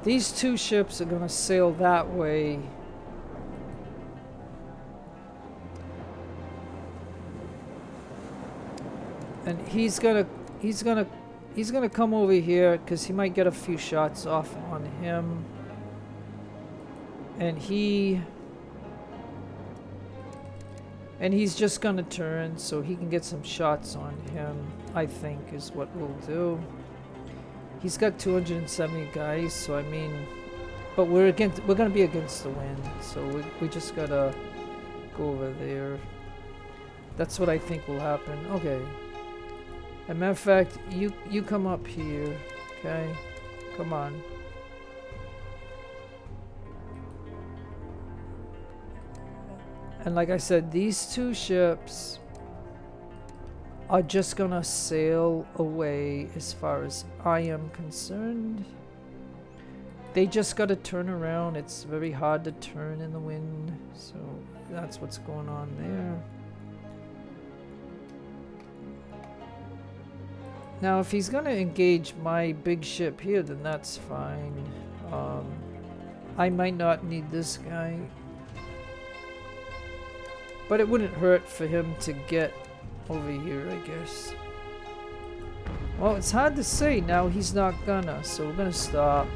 These two ships are going to sail that way. And he's gonna come over here because he might get a few shots off on him. And he's just gonna turn so he can get some shots on him, I think is what we'll do. He's got 270 guys, so I mean, but we're gonna be against the wind, so we just gotta go over there. That's what I think will happen. Okay. As a matter of fact, you come up here, okay? Come on. And like I said, these two ships are just gonna sail away as far as I am concerned. They just gotta turn around. It's very hard to turn in the wind, so that's what's going on there. Now if he's gonna engage my big ship here, then that's fine. I might not need this guy, but it wouldn't hurt for him to get over here, I guess. Well, it's hard to say now. He's not gonna, so we're gonna stop.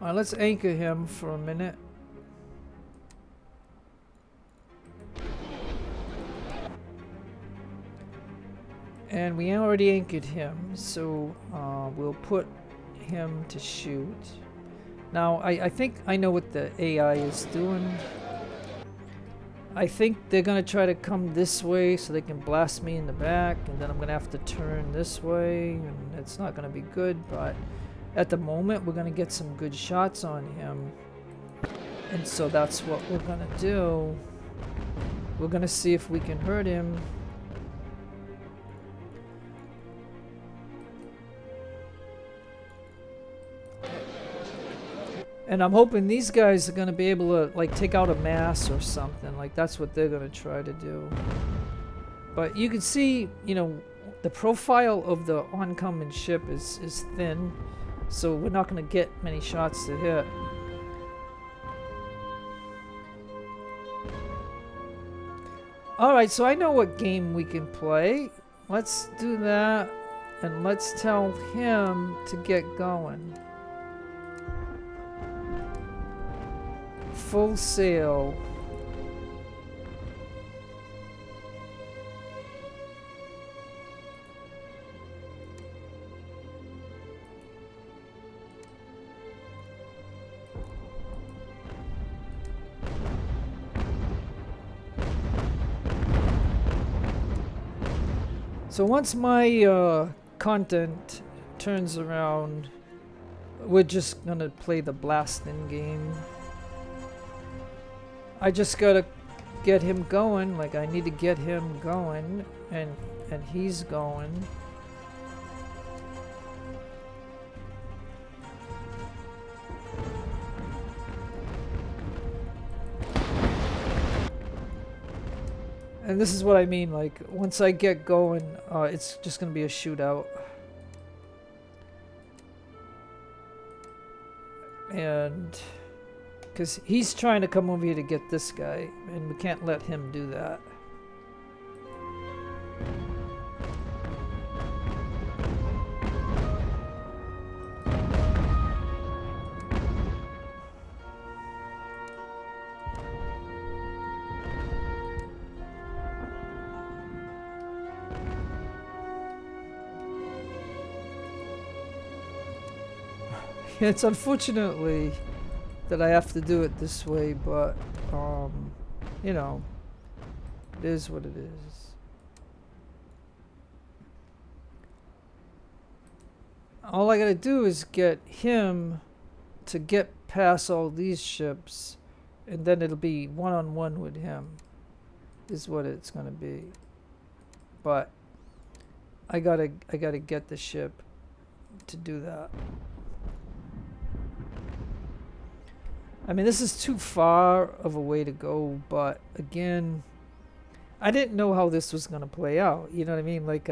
Alright, let's anchor him for a minute. And we already anchored him, so we'll put him to shoot. Now, I think I know what the AI is doing. I think they're gonna try to come this way so they can blast me in the back, and then I'm gonna have to turn this way, and it's not gonna be good, but at the moment we're gonna get some good shots on him. And so that's what we're gonna do. We're gonna see if we can hurt him. And I'm hoping these guys are going to be able to, like, take out a mass or something. Like, that's what they're going to try to do. But you can see, you know, the profile of the oncoming ship is thin. So we're not going to get many shots to hit. Alright, so I know what game we can play. Let's do that. And let's tell him to get going. Full sail. So once my content turns around, we're just gonna play the blasting game. I just gotta get him going. Like, I need to get him going, and he's going. And this is what I mean, like, once I get going, it's just gonna be a shootout. And because he's trying to come over here to get this guy, and we can't let him do that. It's unfortunately that I have to do it this way, but you know, it is what it is. All I gotta do is get him to get past all these ships, and then it'll be one-on-one with him. is what it's gonna be. But I gotta get the ship to do that. I mean, this is too far of a way to go, but again, I didn't know how this was gonna play out. You know what I mean? Like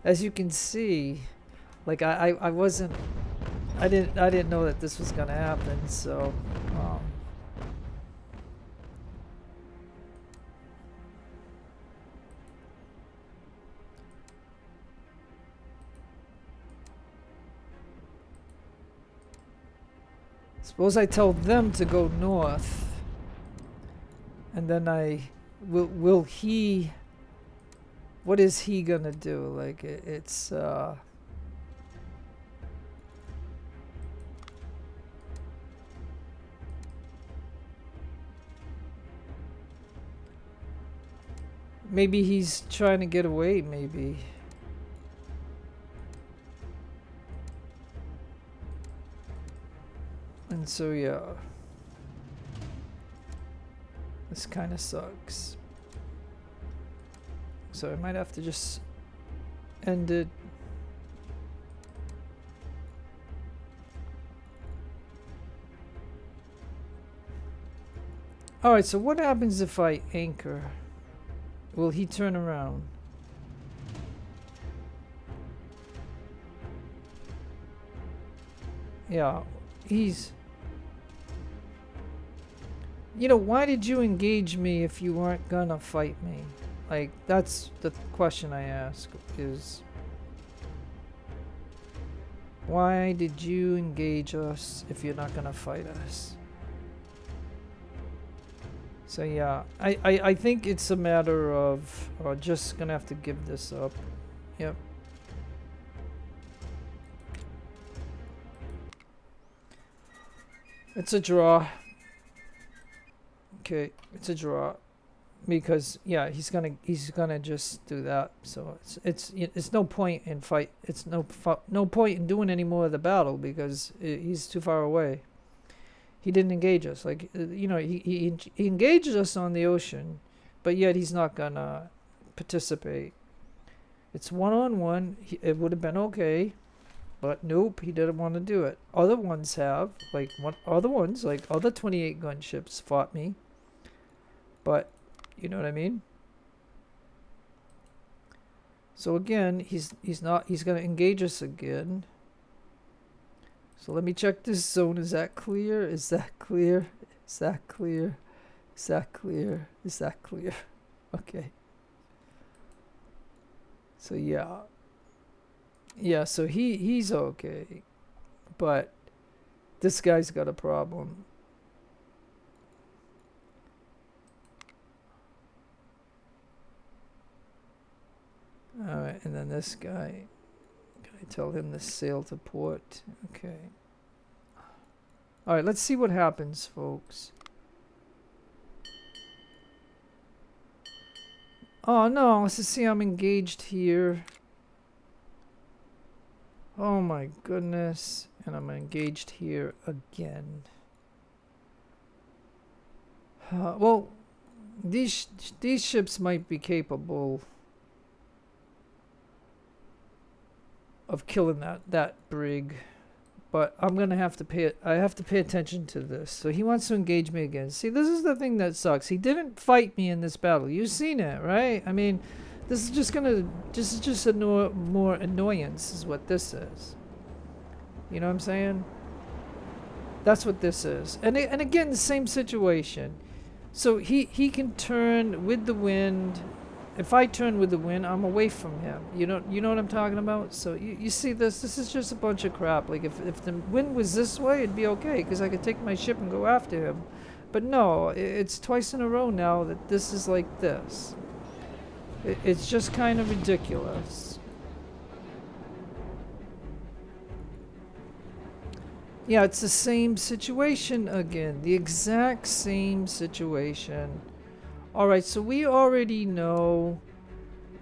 as you can see, like I wasn't, I didn't know that this was gonna happen. So, suppose I tell them to go north, and then will he? What is he gonna do? Like it's maybe he's trying to get away. Maybe. And so yeah, this kind of sucks. So I might have to just end it. Alright, so what happens if I anchor? Will he turn around? Yeah, he's... You know, why did you engage me if you weren't gonna fight me? Like, that's the question I ask, is... Why did you engage us if you're not gonna fight us? So yeah, I think it's a matter of just gonna have to give this up. Yep. It's a draw. Okay, it's a draw. Because yeah, he's gonna just do that. So it's no point in fight. It's no point in doing any more of the battle because he's too far away. He didn't engage us. Like you know, he engages us on the ocean, but yet he's not gonna participate. It's 1-on-1. It would have been okay, but nope, he didn't want to do it. Other ones have, like other 28 gunships fought me, but. You know what I mean? So again, he's gonna engage us again. So let me check this zone. Is that clear? Is that clear? Is that clear? Is that clear? Is that clear? Okay. So yeah. Yeah, so he's okay. But this guy's got a problem. Alright, and then this guy, can I tell him to sail to port? Okay. Alright, let's see what happens, folks. Oh no, let's just see I'm engaged here. Oh my goodness. And I'm engaged here again. Well, these ships might be capable of killing that brig, but I'm gonna have to pay attention to this. So he wants to engage me again. See, this is the thing that sucks. He didn't fight me in this battle. You've seen it, right? I mean, this is just more annoyance is what this is. You know what I'm saying? That's what this is. And again, the same situation. So he can turn with the wind. If I turn with the wind, I'm away from him. You know what I'm talking about? So you see this is just a bunch of crap. Like if the wind was this way, it'd be okay because I could take my ship and go after him. But no, it's twice in a row now that this is like this. It's just kind of ridiculous. Yeah, it's the same situation again. The exact same situation. Alright, so we already know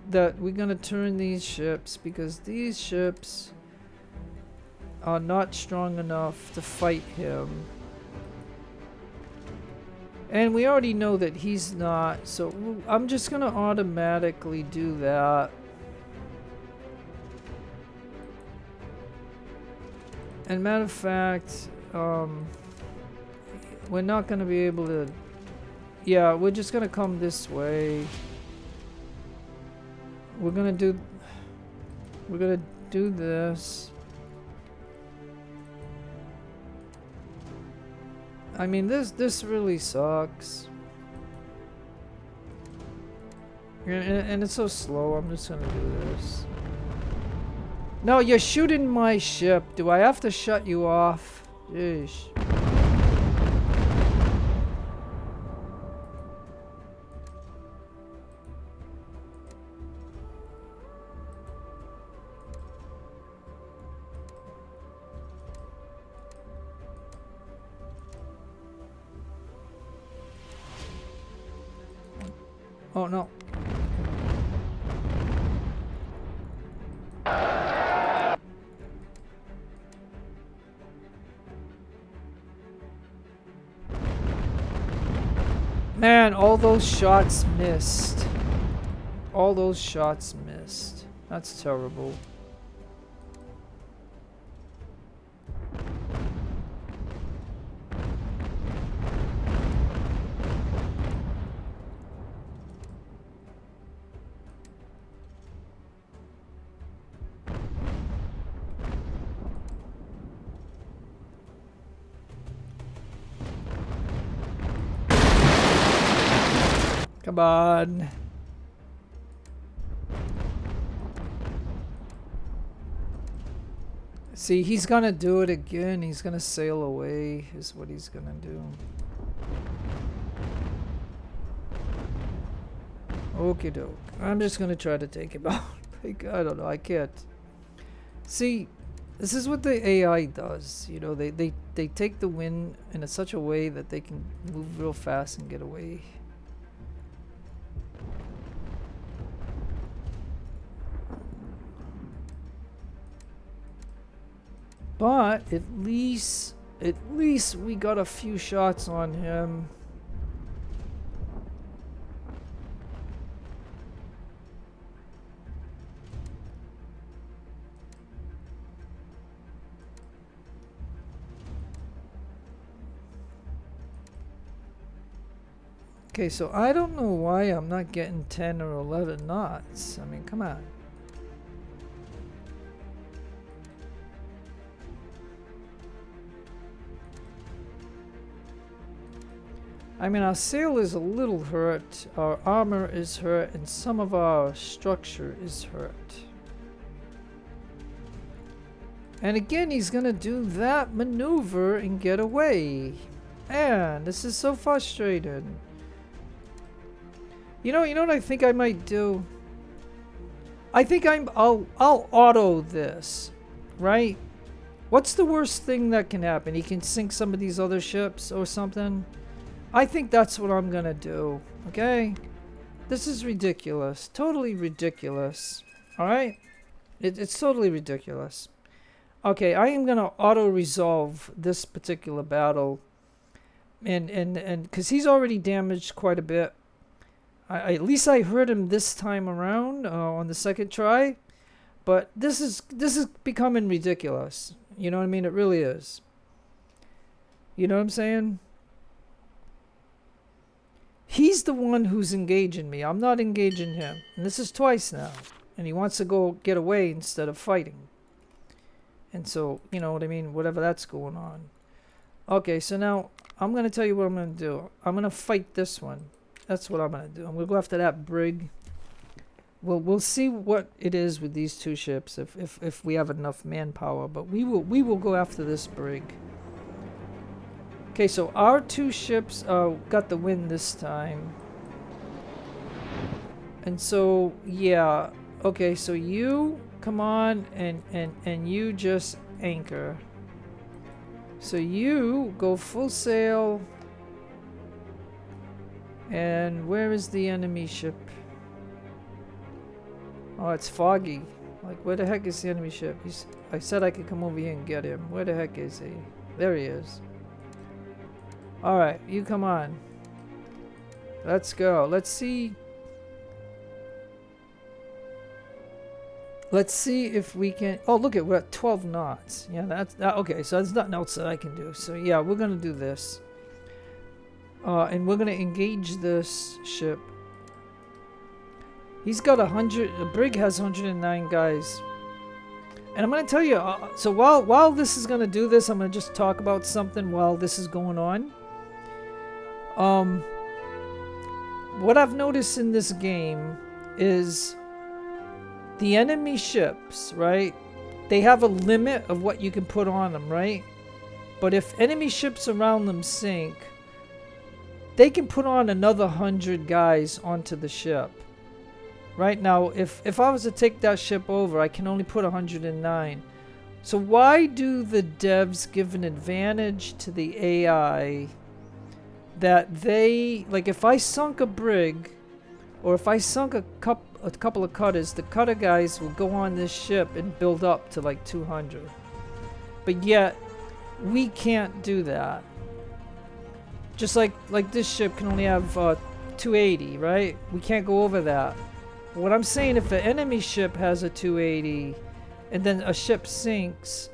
that we're going to turn these ships because these ships are not strong enough to fight him. And we already know that he's not, so I'm just gonna automatically do that. And matter of fact, we're not gonna be able to, yeah, we're just gonna come this way. We're gonna do this. I mean, this really sucks. And it's so slow. I'm just gonna do this. No, you're shooting my ship. Do I have to shut you off? Jeez. Oh no. Man, all those shots missed. All those shots missed. That's terrible. Come on. See, he's gonna do it again. He's gonna sail away, is what he's gonna do. Okie doke. I'm just gonna try to take him out. Like, I don't know, I can't. See, this is what the AI does. You know, they take the win in such a way that they can move real fast and get away. But at least we got a few shots on him. Okay, so I don't know why I'm not getting 10 or 11 knots. I mean, come on. I mean, our sail is a little hurt, our armor is hurt, and some of our structure is hurt. And again, he's gonna do that maneuver and get away. Man, this is so frustrating. You know what I think I might do? I think I'll auto this, right? What's the worst thing that can happen? He can sink some of these other ships or something. I think that's what I'm gonna do, okay? This is ridiculous. Totally ridiculous. Alright? It's totally ridiculous. Okay, I am gonna auto-resolve this particular battle. And because he's already damaged quite a bit. At least I heard him this time around on the second try. But this is becoming ridiculous. You know what I mean? It really is. You know what I'm saying? He's the one who's engaging me. I'm not engaging him. And this is twice now. And he wants to go get away instead of fighting. And so, you know what I mean? Whatever that's going on. Okay, so now I'm going to tell you what I'm going to do. I'm going to fight this one. That's what I'm going to do. I'm going to go after that brig. We'll see what it is with these two ships if we have enough manpower. But we will go after this brig. Okay, so our two ships got the win this time. And so, yeah. Okay, so you come on and you just anchor. So you go full sail. And where is the enemy ship? Oh, it's Foggy. Like, where the heck is the enemy ship? I said I could come over here and get him. Where the heck is he? There he is. Alright, you come on. Let's go. Let's see. Let's see if we can. Oh, look at, we're at 12 knots. Yeah, that's okay. So there's nothing else that I can do. So yeah, we're gonna do this. And we're gonna engage this ship. He's got 100. The brig has 109 guys. And I'm gonna tell you. So while this is gonna do this, I'm gonna just talk about something while this is going on. What I've noticed in this game is the enemy ships, right? They have a limit of what you can put on them, right? But if enemy ships around them sink, they can put on another 100 guys onto the ship. Right now, if I was to take that ship over, I can only put 109. So why do the devs give an advantage to the AI that they, like if I sunk a brig, or if I sunk a couple of cutters, the cutter guys will go on this ship and build up to like 200. But yet, we can't do that. Just like this ship can only have 280, right? We can't go over that. What I'm saying, if an enemy ship has a 280, and then a ship sinks,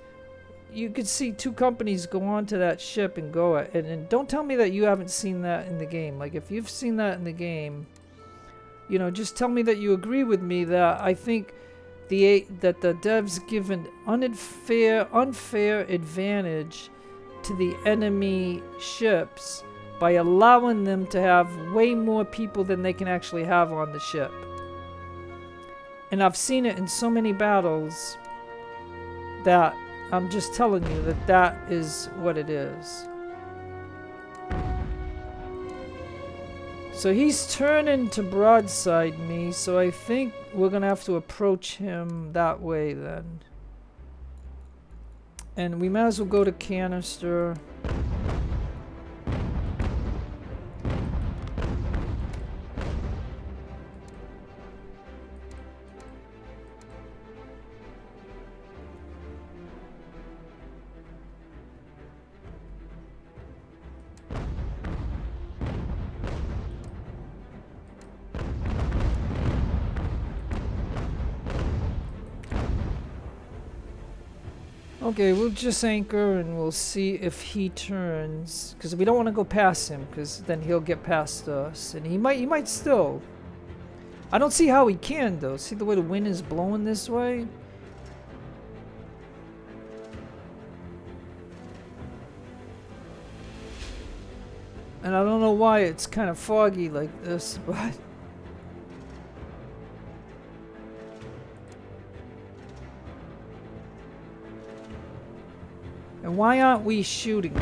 you could see two companies go onto that ship and go it. And don't tell me that you haven't seen that in the game. Like if you've seen that in the game, you know, just tell me that you agree with me that I think that the devs give an unfair advantage to the enemy ships by allowing them to have way more people than they can actually have on the ship. And I've seen it in so many battles that I'm just telling you that that is what it is. So he's turning to broadside me, so I think we're gonna have to approach him that way then. And we might as well go to canister. Okay, we'll just anchor and we'll see if he turns, because we don't want to go past him, because then he'll get past us, and he might still. I don't see how he can though. See the way the wind is blowing this way? And I don't know why it's kind of foggy like this, but and why aren't we shooting?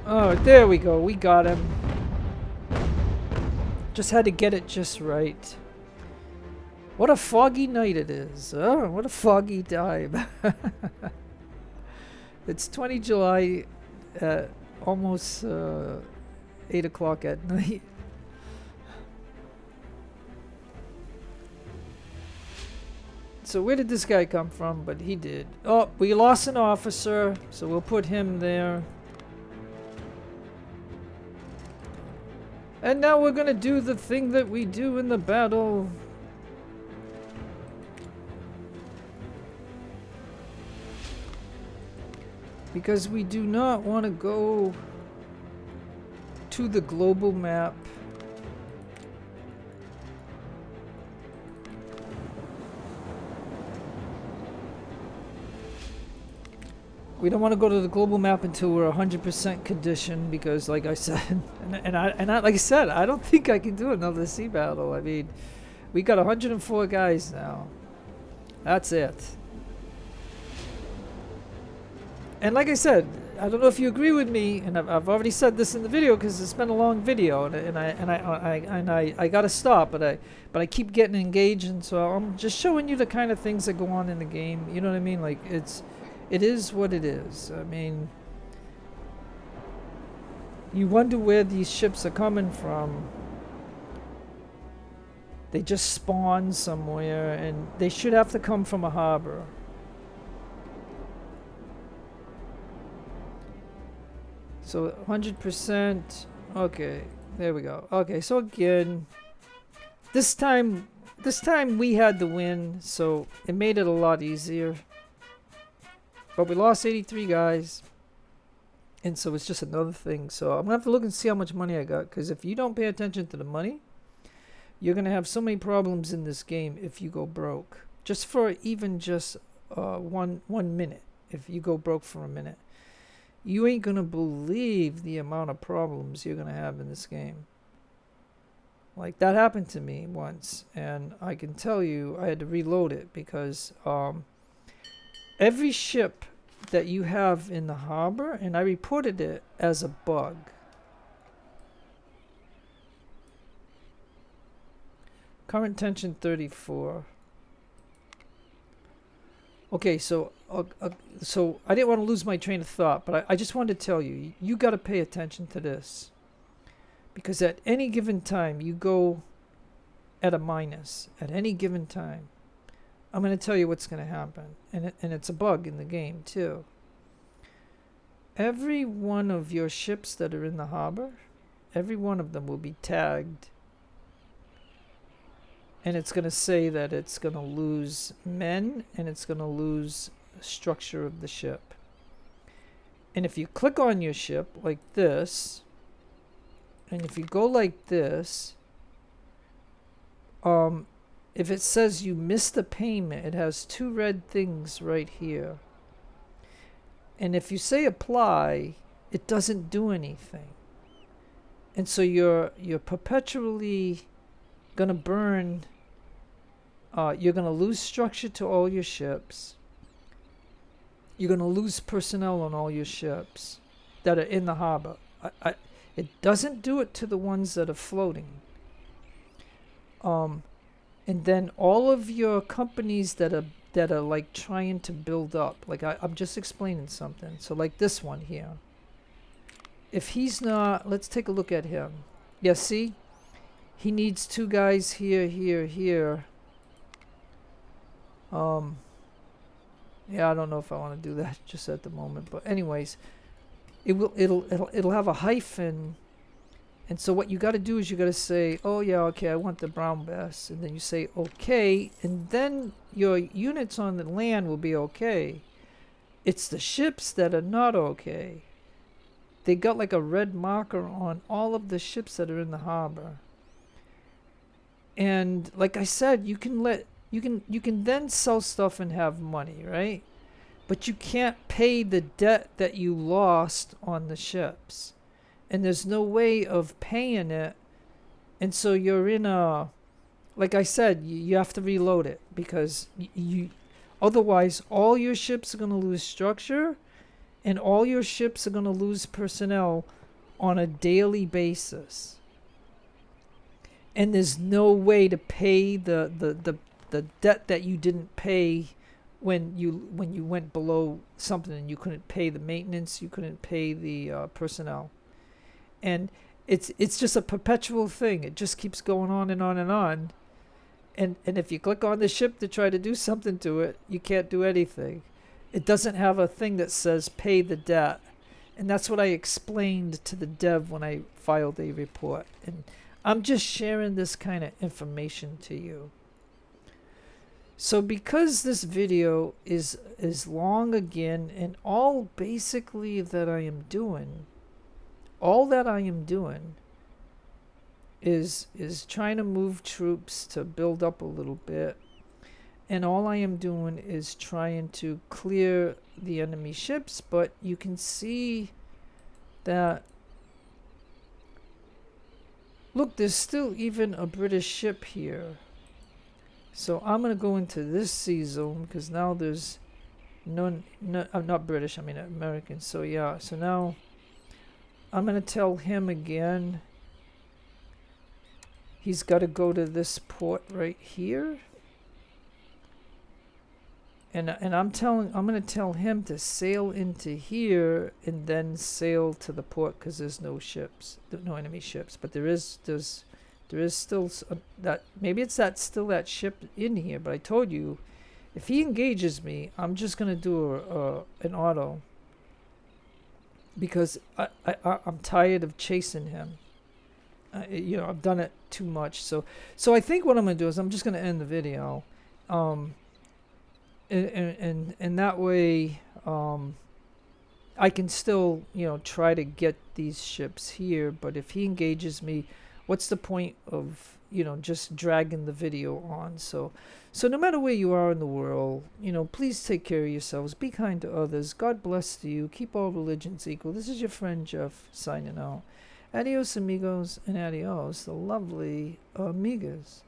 Oh, there we go. We got him. Just had to get it just right. What a foggy night it is. Oh, what a foggy time. It's 20 July at almost 8 o'clock at night. So where did this guy come from? But he did. Oh, we lost an officer, so we'll put him there. And now we're gonna do the thing that we do in the battle. Because we do not want to go to the global map. We don't want to go to the global map until we're 100% conditioned, because like I said, and I like I said, I don't think I can do another sea battle. I mean, we got 104 guys now. That's it. And like I said, I don't know if you agree with me, and I've already said this in the video because it's been a long video, and I gotta stop, but I keep getting engaged, and so I'm just showing you the kind of things that go on in the game. You know what I mean? Like it is what it is. I mean, you wonder where these ships are coming from, They just spawn somewhere, and they should have to come from a harbor. So 100%. Okay, there we go. Okay, so again, this time we had the win, so it made it a lot easier. But we lost 83 guys, and so it's just another thing. So I'm gonna have to look and see how much money I got, because if you don't pay attention to the money, you're gonna have so many problems in this game if you go broke. Just for even just 1 minute. If you go broke for a minute, you ain't gonna believe the amount of problems you're gonna have in this game. Like, that happened to me once, and I can tell you I had to reload it because every ship that you have in the harbor, and I reported it as a bug. Current tension 34. Okay, so I didn't want to lose my train of thought, but I just wanted to tell you, you got to pay attention to this. Because at any given time, you go at a minus. At any given time. I'm going to tell you what's going to happen. And it's a bug in the game, too. Every one of your ships that are in the harbor, every one of them will be tagged. And it's going to say that it's going to lose men, and it's going to lose structure of the ship. And if you click on your ship like this, and if you go like this, if it says you missed the payment, it has 2 red things right here. And if you say apply, it doesn't do anything. And so you're perpetually gonna burn. You're gonna lose structure to all your ships. You're gonna lose personnel on all your ships that are in the harbor. It doesn't do it to the ones that are floating. And then all of your companies that are like trying to build up. Like I'm just explaining something. So like this one here. If he's not, let's take a look at him. Yeah, see? He needs 2 guys here, here, here. Yeah, I don't know if I want to do that just at the moment. But anyways, it'll have a hyphen. And so what you got to do is you got to say, oh yeah, okay, I want the brown bass. And then you say okay, and then your units on the land will be okay. It's the ships that are not okay. They got like a red marker on all of the ships that are in the harbor. And like I said, you can then sell stuff and have money, right? But you can't pay the debt that you lost on the ships. And there's no way of paying it. And so you're in a, like I said, you have to reload it, because otherwise all your ships are going to lose structure, and all your ships are going to lose personnel on a daily basis. And there's no way to pay the debt that you didn't pay when you went below something, and you couldn't pay the maintenance, you couldn't pay the personnel. And it's just a perpetual thing. It just keeps going on and on and on. And if you click on the ship to try to do something to it, you can't do anything. It doesn't have a thing that says pay the debt. And that's what I explained to the dev when I filed a report. And I'm just sharing this kind of information to you. So because this video is long again, and all basically that I am doing, is trying to move troops to build up a little bit. And all I am doing is trying to clear the enemy ships. But you can see that, look, there's still even a British ship here. So I'm going to go into this sea zone, because now there's none, I'm not British, I mean American. So yeah, so now I'm going to tell him again, he's got to go to this port right here. And I'm going to tell him to sail into here and then sail to the port, because there's no ships, no enemy ships. But there's There is still that, maybe it's that still that ship in here, but I told you, if he engages me, I'm just gonna do an auto, because I'm tired of chasing him. I've done it too much. So I think what I'm gonna do is I'm just gonna end the video, and that way, I can still, try to get these ships here. But if he engages me, what's the point of, just dragging the video on? So no matter where you are in the world, please take care of yourselves. Be kind to others. God bless to you. Keep all religions equal. This is your friend Jeff signing out. Adios, amigos, and adios, the lovely amigas.